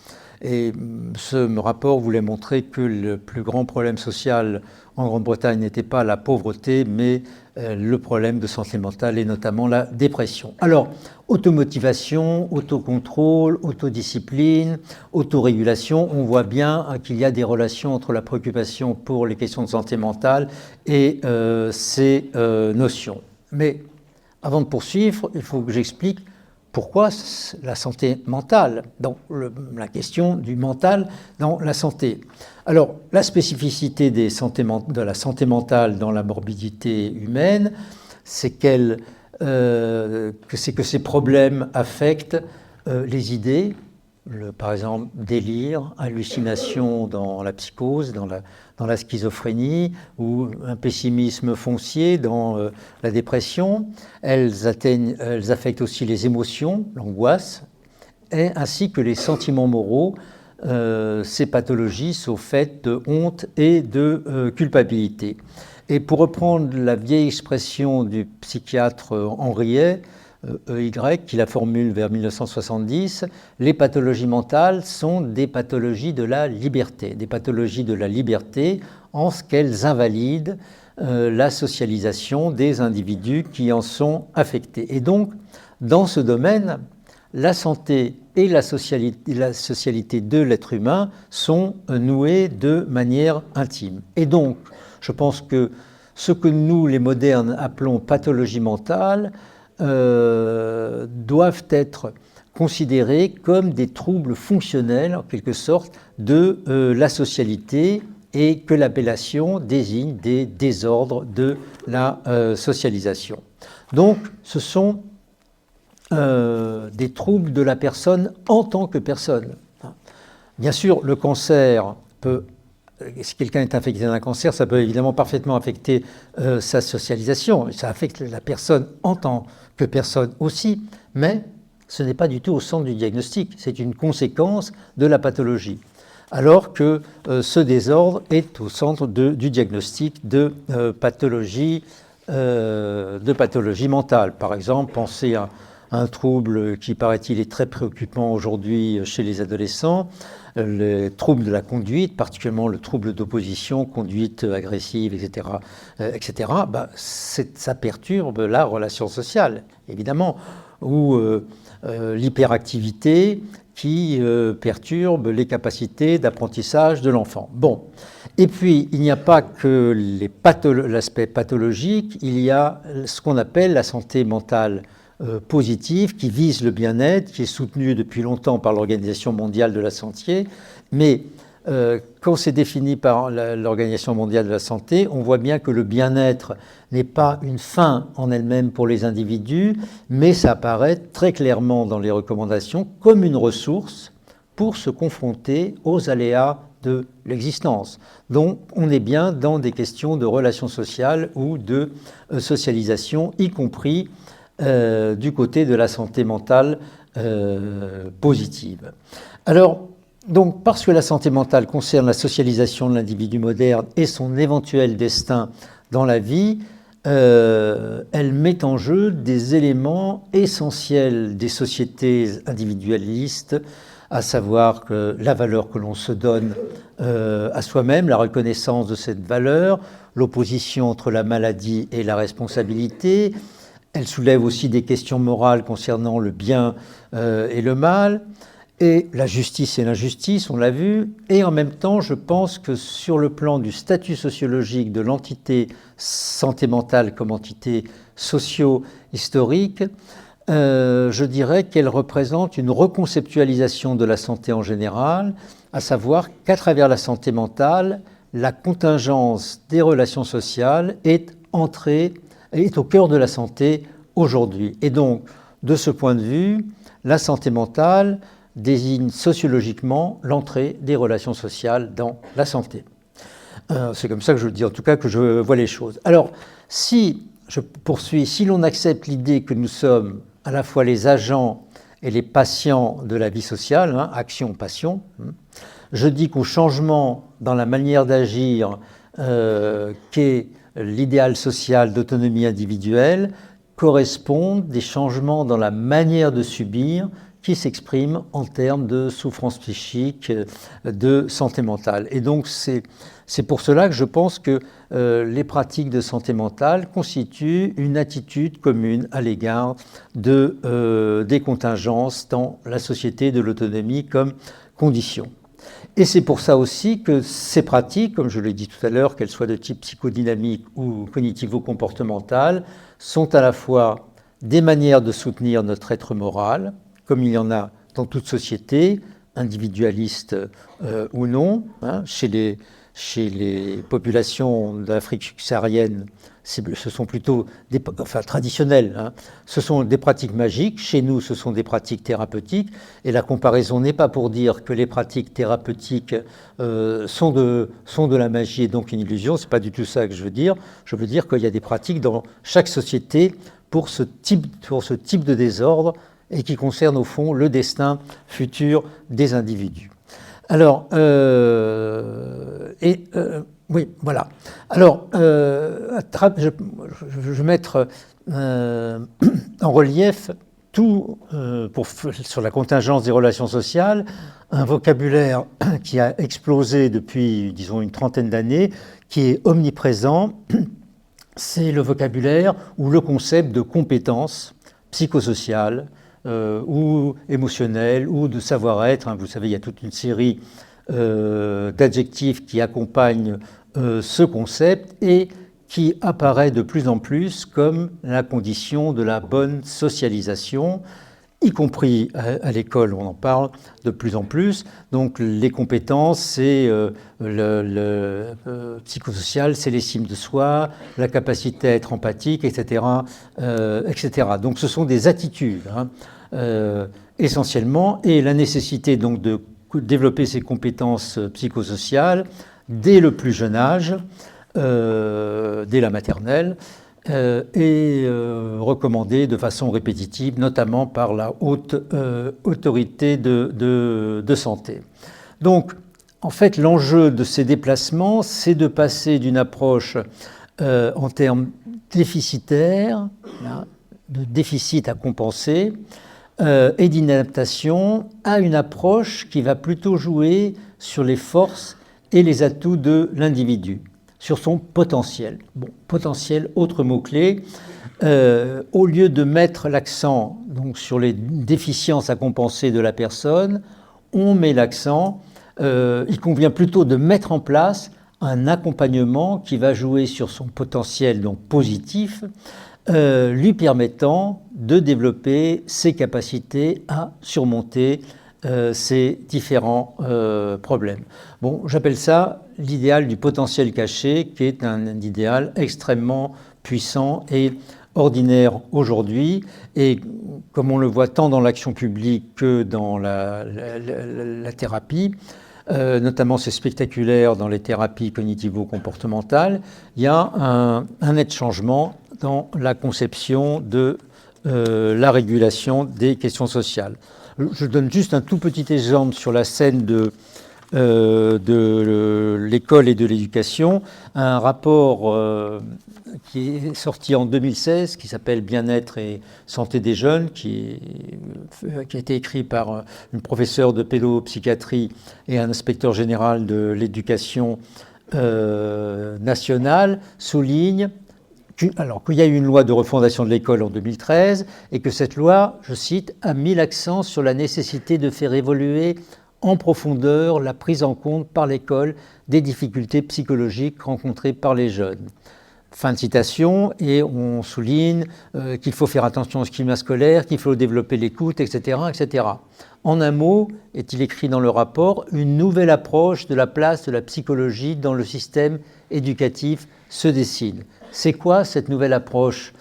Et ce rapport voulait montrer que le plus grand problème social en Grande-Bretagne n'était pas la pauvreté, mais le problème de santé mentale et notamment la dépression. Alors, automotivation, autocontrôle, autodiscipline, autorégulation, on voit bien qu'il y a des relations entre la préoccupation pour les questions de santé mentale et ces notions. Mais avant de poursuivre, il faut que j'explique pourquoi la santé mentale, donc la question du mental dans la santé. Alors, la spécificité de la santé mentale dans la morbidité humaine, c'est que ces problèmes affectent les idées, par exemple délire, hallucination dans la psychose, dans la schizophrénie, ou un pessimisme foncier dans la dépression. Elles affectent aussi les émotions, l'angoisse, ainsi que les sentiments moraux. Ces pathologies sont faites de honte et de culpabilité. Et pour reprendre la vieille expression du psychiatre Henriet, EY, qui la formule vers 1970, les pathologies mentales sont des pathologies de la liberté en ce qu'elles invalident la socialisation des individus qui en sont affectés. Et donc, dans ce domaine, la santé et la socialité de l'être humain sont nouées de manière intime. Et donc, je pense que ce que nous, les modernes, appelons pathologie mentale, doivent être considérés comme des troubles fonctionnels, en quelque sorte, de la socialité et que l'appellation désigne des désordres de la socialisation. Donc, ce sont des troubles de la personne en tant que personne. Bien sûr, le cancer peut, si quelqu'un est infecté d'un cancer, ça peut évidemment parfaitement affecter sa socialisation, ça affecte la personne en tant que personne aussi, mais ce n'est pas du tout au centre du diagnostic, c'est une conséquence de la pathologie. Alors que ce désordre est au centre du diagnostic de pathologie mentale. Par exemple, pensez à un trouble qui, paraît-il, est très préoccupant aujourd'hui chez les adolescents, les troubles de la conduite, particulièrement le trouble d'opposition, conduite agressive, etc., ça perturbe la relation sociale, évidemment, ou l'hyperactivité qui perturbe les capacités d'apprentissage de l'enfant. Bon. Et puis, il n'y a pas que l'aspect pathologique, il y a ce qu'on appelle la santé mentale positive qui vise le bien-être, qui est soutenue depuis longtemps par l'Organisation mondiale de la santé, mais quand c'est défini par l'Organisation mondiale de la santé, on voit bien que le bien-être n'est pas une fin en elle-même pour les individus, mais ça apparaît très clairement dans les recommandations comme une ressource pour se confronter aux aléas de l'existence. Donc on est bien dans des questions de relations sociales ou de socialisation, y compris du côté de la santé mentale positive. Alors, donc, parce que la santé mentale concerne la socialisation de l'individu moderne et son éventuel destin dans la vie, elle met en jeu des éléments essentiels des sociétés individualistes, à savoir que la valeur que l'on se donne à soi-même, la reconnaissance de cette valeur, l'opposition entre la maladie et la responsabilité. Elle soulève aussi des questions morales concernant le bien et le mal, et la justice et l'injustice, on l'a vu. Et en même temps, je pense que sur le plan du statut sociologique de l'entité santé mentale comme entité socio-historique, je dirais qu'elle représente une reconceptualisation de la santé en général, à savoir qu'à travers la santé mentale, la contingence des relations sociales est au cœur de la santé aujourd'hui. Et donc, de ce point de vue, la santé mentale désigne sociologiquement l'entrée des relations sociales dans la santé. C'est comme ça que je le dis, en tout cas que je vois les choses. Alors, si l'on accepte l'idée que nous sommes à la fois les agents et les patients de la vie sociale, action, passion, je dis qu'au changement dans la manière d'agir qu'est l'idéal social d'autonomie individuelle correspondent des changements dans la manière de subir qui s'expriment en termes de souffrance psychique, de santé mentale. Et donc c'est pour cela que je pense que les pratiques de santé mentale constituent une attitude commune à l'égard des contingences dans la société de l'autonomie comme condition. Et c'est pour ça aussi que ces pratiques, comme je l'ai dit tout à l'heure, qu'elles soient de type psychodynamique ou cognitivo-comportemental, sont à la fois des manières de soutenir notre être moral, comme il y en a dans toute société, individualiste ou non. Chez les populations d'Afrique subsaharienne, ce sont plutôt traditionnelles. Ce sont des pratiques magiques. Chez nous, ce sont des pratiques thérapeutiques. Et la comparaison n'est pas pour dire que les pratiques thérapeutiques sont de la magie et donc une illusion. C'est pas du tout ça que je veux dire. Je veux dire qu'il y a des pratiques dans chaque société pour ce type de désordre et qui concerne au fond le destin futur des individus. Alors, oui, voilà. Alors, je vais mettre en relief tout, sur la contingence des relations sociales, un vocabulaire qui a explosé depuis, disons, une trentaine d'années, qui est omniprésent. C'est le vocabulaire ou le concept de compétence psychosociale, ou émotionnel, ou de savoir-être. Vous savez, il y a toute une série d'adjectifs qui accompagnent ce concept et qui apparaît de plus en plus comme la condition de la bonne socialisation, y compris à l'école, on en parle de plus en plus. Donc les compétences, c'est le psychosocial, c'est l'estime de soi, la capacité à être empathique, etc., etc. Donc ce sont des attitudes essentiellement, et la nécessité donc de développer ces compétences psychosociales dès le plus jeune âge, dès la maternelle, est recommandée de façon répétitive, notamment par la haute autorité de santé. Donc, en fait, l'enjeu de ces déplacements, c'est de passer d'une approche en termes déficitaires, de déficit à compenser, et d'inadaptation, à une approche qui va plutôt jouer sur les forces et les atouts de l'individu, sur son potentiel. Bon, potentiel, autre mot-clé. Au lieu de mettre l'accent donc, sur les déficiences à compenser de la personne, on met l'accent, il convient plutôt de mettre en place un accompagnement qui va jouer sur son potentiel donc positif, lui permettant de développer ses capacités à surmonter ces différents problèmes. Bon, j'appelle ça l'idéal du potentiel caché, qui est un idéal extrêmement puissant et ordinaire aujourd'hui, et comme on le voit tant dans l'action publique que dans la thérapie, notamment c'est spectaculaire dans les thérapies cognitivo-comportementales, il y a un net changement dans la conception de la régulation des questions sociales. Je donne juste un tout petit exemple sur la scène de l'école et de l'éducation, un rapport qui est sorti en 2016, qui s'appelle Bien-être et santé des jeunes, qui a été écrit par une professeure de pédopsychiatrie et un inspecteur général de l'éducation nationale, souligne qu'il y a eu une loi de refondation de l'école en 2013 et que cette loi, je cite, a mis l'accent sur la nécessité de faire évoluer en profondeur la prise en compte par l'école des difficultés psychologiques rencontrées par les jeunes. Fin de citation, et on souligne qu'il faut faire attention au climat scolaire, qu'il faut développer l'écoute, etc., etc. En un mot, est-il écrit dans le rapport, une nouvelle approche de la place de la psychologie dans le système éducatif se dessine. C'est quoi cette nouvelle approche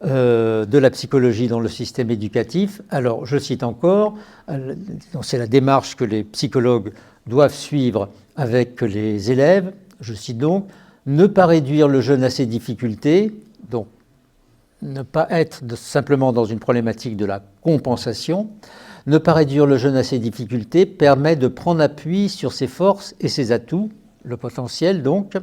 de la psychologie dans le système éducatif? Alors, je cite encore, c'est la démarche que les psychologues doivent suivre avec les élèves. Je cite donc, ne pas réduire le jeune à ses difficultés, donc ne pas être simplement dans une problématique de la compensation, ne pas réduire le jeune à ses difficultés permet de prendre appui sur ses forces et ses atouts, le potentiel donc,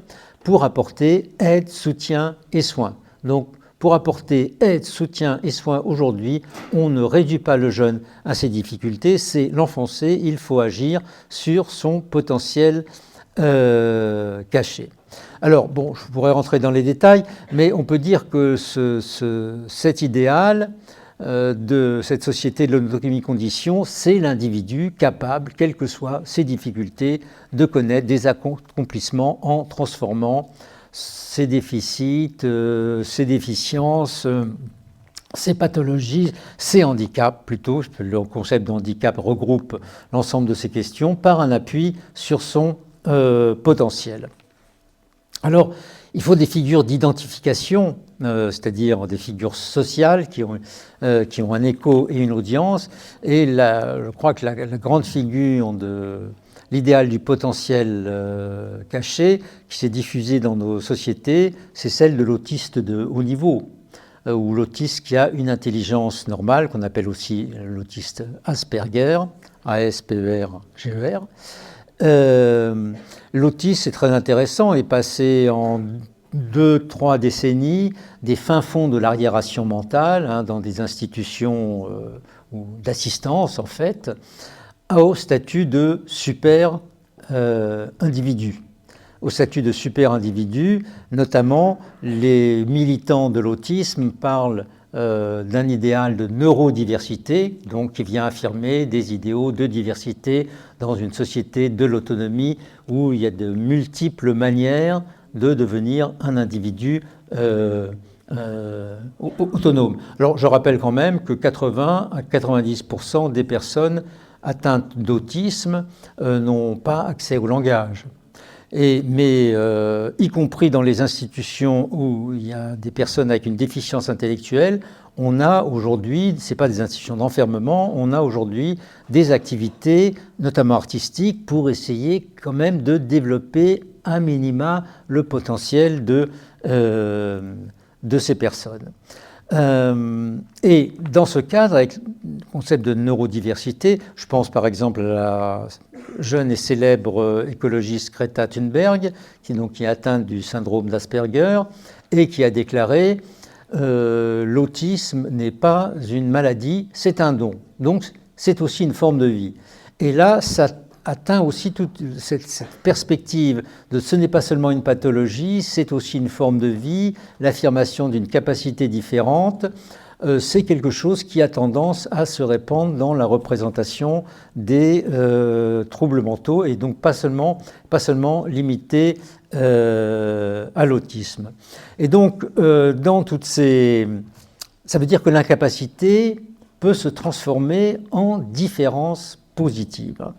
pour apporter aide, soutien et soins. Donc, pour apporter aide, soutien et soins aujourd'hui, on ne réduit pas le jeune à ses difficultés, c'est l'enfoncer, il faut agir sur son potentiel caché. Alors, bon, je pourrais rentrer dans les détails, mais on peut dire que cet idéal de cette société de l'autonomie condition, c'est l'individu capable, quelles que soient ses difficultés, de connaître des accomplissements en transformant ses déficits, ses déficiences, ses pathologies, ses handicaps plutôt, le concept de handicap regroupe l'ensemble de ces questions, par un appui sur son potentiel. Alors, il faut des figures d'identification, c'est-à-dire des figures sociales qui ont un écho et une audience. Et je crois que la grande figure de l'idéal du potentiel caché qui s'est diffusée dans nos sociétés, c'est celle de l'autiste de haut niveau, ou l'autiste qui a une intelligence normale, qu'on appelle aussi l'autiste Asperger, A-S-P-E-R-G-E-R. L'autisme, c'est très intéressant, est passé en 2-3 décennies des fins fonds de l'arriération mentale, dans des institutions d'assistance en fait, au statut de super individu. Au statut de super individu, notamment les militants de l'autisme parlent d'un idéal de neurodiversité, donc qui vient affirmer des idéaux de diversité dans une société de l'autonomie où il y a de multiples manières de devenir un individu autonome. Alors je rappelle quand même que 80 à 90% des personnes atteintes d'autisme n'ont pas accès au langage. Mais y compris dans les institutions où il y a des personnes avec une déficience intellectuelle, on a aujourd'hui, ce n'est pas des institutions d'enfermement, on a aujourd'hui des activités, notamment artistiques, pour essayer quand même de développer à minima le potentiel de ces personnes. Et dans ce cadre, avec le concept de neurodiversité, je pense par exemple à la jeune et célèbre écologiste Greta Thunberg, qui est atteinte du syndrome d'Asperger et qui a déclaré l'autisme n'est pas une maladie, c'est un don. Donc c'est aussi une forme de vie. Et là, ça atteint aussi toute cette perspective de ce n'est pas seulement une pathologie, c'est aussi une forme de vie, l'affirmation d'une capacité différente. C'est quelque chose qui a tendance à se répandre dans la représentation des troubles mentaux et donc pas seulement limité à l'autisme. Et donc, dans toutes ces ça veut dire que l'incapacité peut se transformer en différence positive.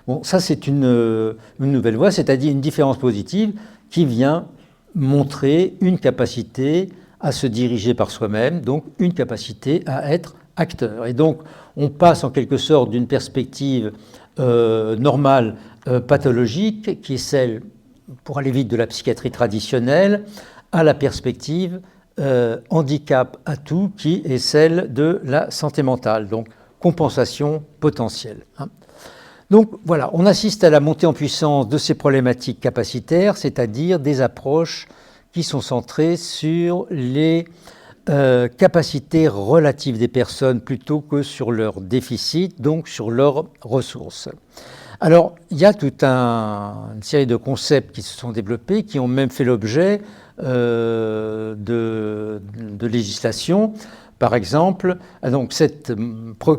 Bon, ça c'est une nouvelle voie, c'est-à-dire une différence positive qui vient montrer une capacité à se diriger par soi-même, donc une capacité à être acteur. Et donc on passe en quelque sorte d'une perspective normale pathologique, qui est celle, pour aller vite, de la psychiatrie traditionnelle, à la perspective handicap à tout, qui est celle de la santé mentale, donc compensation potentielle. Donc voilà, on assiste à la montée en puissance de ces problématiques capacitaires, c'est-à-dire des approches qui sont centrées sur les capacités relatives des personnes plutôt que sur leurs déficits, donc sur leurs ressources. Alors, il y a toute une série de concepts qui se sont développés, qui ont même fait l'objet de législation. Par exemple, donc cette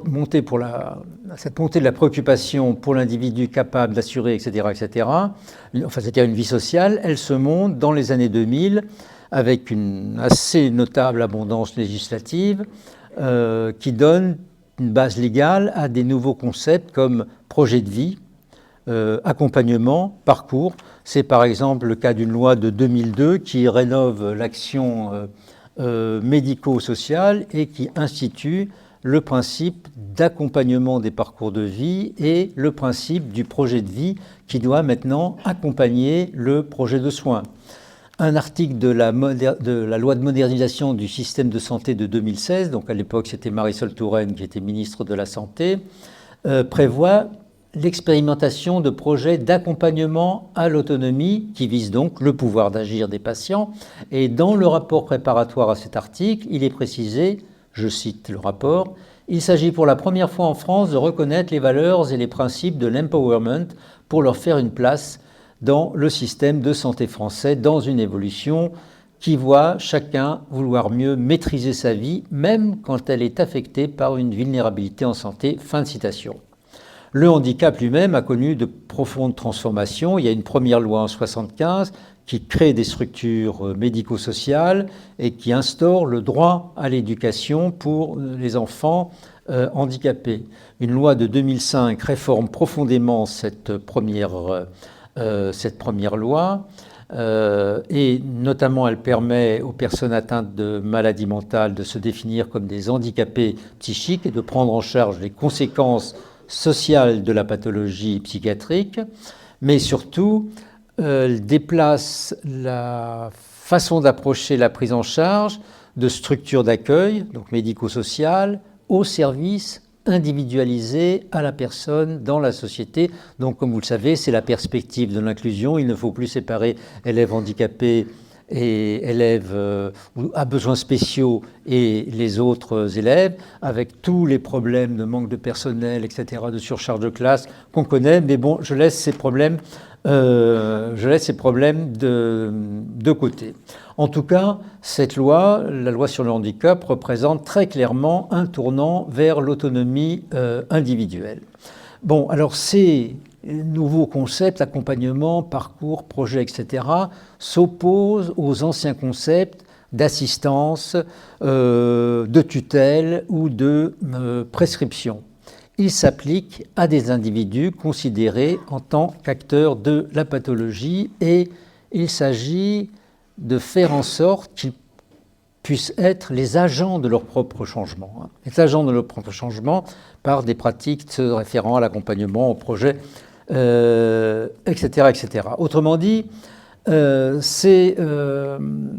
montée de la préoccupation pour l'individu capable d'assurer, etc., enfin, c'est-à-dire une vie sociale, elle se monte dans les années 2000 avec une assez notable abondance législative qui donne une base légale à des nouveaux concepts comme projet de vie, accompagnement, parcours. C'est par exemple le cas d'une loi de 2002 qui rénove l'action médico-social et qui institue le principe d'accompagnement des parcours de vie et le principe du projet de vie qui doit maintenant accompagner le projet de soins. Un article de la loi de modernisation du système de santé de 2016, donc à l'époque c'était Marisol Touraine qui était ministre de la Santé, prévoit l'expérimentation de projets d'accompagnement à l'autonomie qui visent donc le pouvoir d'agir des patients. Et dans le rapport préparatoire à cet article, il est précisé, je cite le rapport, « Il s'agit pour la première fois en France de reconnaître les valeurs et les principes de l'empowerment pour leur faire une place dans le système de santé français, dans une évolution qui voit chacun vouloir mieux maîtriser sa vie, même quand elle est affectée par une vulnérabilité en santé. » Fin de citation. Le handicap lui-même a connu de profondes transformations. Il y a une première loi en 1975 qui crée des structures médico-sociales et qui instaure le droit à l'éducation pour les enfants handicapés. Une loi de 2005 réforme profondément cette première loi et notamment elle permet aux personnes atteintes de maladies mentales de se définir comme des handicapés psychiques et de prendre en charge les conséquences sociale de la pathologie psychiatrique, mais surtout déplace la façon d'approcher la prise en charge de structures d'accueil, donc médico-sociales, au service individualisé à la personne dans la société. Donc, comme vous le savez, c'est la perspective de l'inclusion. Il ne faut plus séparer élèves handicapés et élèves à besoins spéciaux et les autres élèves, avec tous les problèmes de manque de personnel, etc., de surcharge de classe qu'on connaît. Mais bon, je laisse ces problèmes de côté. En tout cas, cette loi, la loi sur le handicap, représente très clairement un tournant vers l'autonomie individuelle. Bon, alors ces nouveaux concepts, accompagnement, parcours, projet, etc., s'opposent aux anciens concepts d'assistance, de tutelle ou de prescription. Ils s'appliquent à des individus considérés en tant qu'acteurs de la pathologie et il s'agit de faire en sorte qu'ils puissent être les agents de leur propre changement. Les agents de leur propre changement par des pratiques se référant à l'accompagnement, au projet, etc., etc. Autrement dit, ces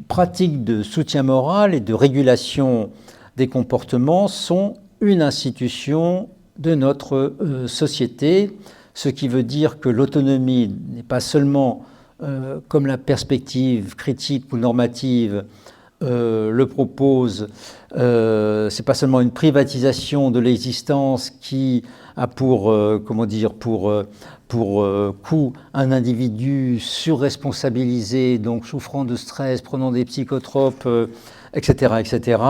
pratiques de soutien moral et de régulation des comportements sont une institution de notre société, ce qui veut dire que l'autonomie n'est pas seulement, comme la perspective critique ou normative le propose, c'est pas seulement une privatisation de l'existence qui a pour coût un individu surresponsabilisé, donc souffrant de stress, prenant des psychotropes, etc., etc.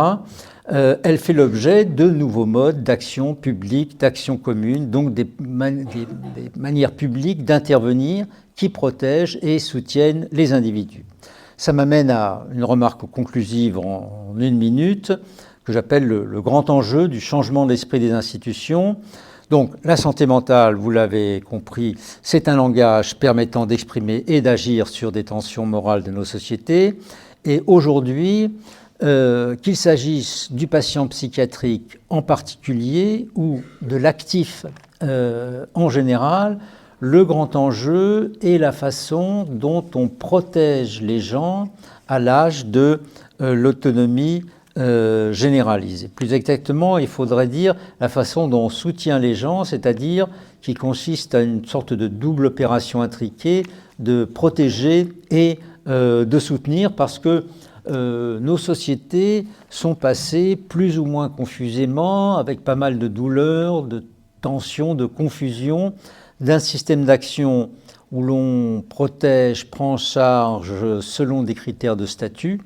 Elle fait l'objet de nouveaux modes d'action publique, d'action commune, donc des manières publiques d'intervenir qui protègent et soutiennent les individus. Ça m'amène à une remarque conclusive en une minute, que j'appelle le grand enjeu du changement d'esprit des institutions. Donc la santé mentale, vous l'avez compris, c'est un langage permettant d'exprimer et d'agir sur des tensions morales de nos sociétés. Et aujourd'hui, qu'il s'agisse du patient psychiatrique en particulier ou de l'actif en général, le grand enjeu est la façon dont on protège les gens à l'âge de l'autonomie généralisée. Plus exactement, il faudrait dire la façon dont on soutient les gens, c'est-à-dire qui consiste à une sorte de double opération intriquée de protéger et de soutenir, parce que nos sociétés sont passées plus ou moins confusément, avec pas mal de douleurs, de tensions, de confusion, d'un système d'action où l'on protège, prend en charge selon des critères de statut,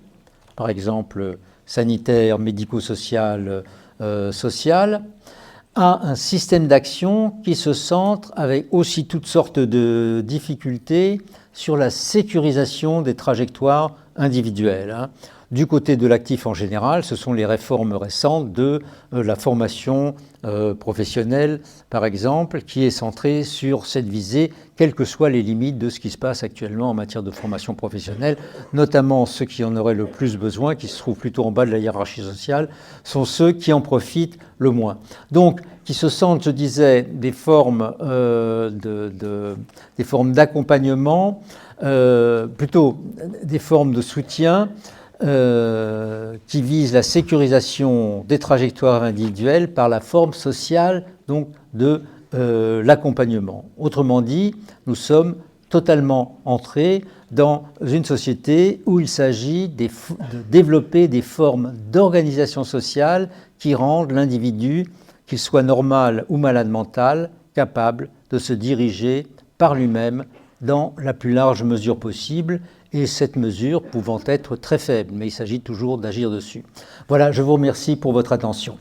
par exemple sanitaire, médico-social, social, à un système d'action qui se centre, avec aussi toutes sortes de difficultés, sur la sécurisation des trajectoires individuelles. Du côté de l'actif en général, ce sont les réformes récentes de la formation professionnelle, par exemple, qui est centrée sur cette visée, quelles que soient les limites de ce qui se passe actuellement en matière de formation professionnelle, notamment ceux qui en auraient le plus besoin, qui se trouvent plutôt en bas de la hiérarchie sociale, sont ceux qui en profitent le moins. Donc, qui se sentent, je disais, des formes d'accompagnement, plutôt des formes de soutien, qui vise la sécurisation des trajectoires individuelles par la forme sociale donc, de l'accompagnement. Autrement dit, nous sommes totalement entrés dans une société où il s'agit de développer des formes d'organisation sociale qui rendent l'individu, qu'il soit normal ou malade mental, capable de se diriger par lui-même dans la plus large mesure possible, et cette mesure pouvant être très faible, mais il s'agit toujours d'agir dessus. Voilà, je vous remercie pour votre attention.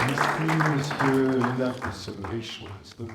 Merci, Monsieur Lénard, pour ce riche exposé.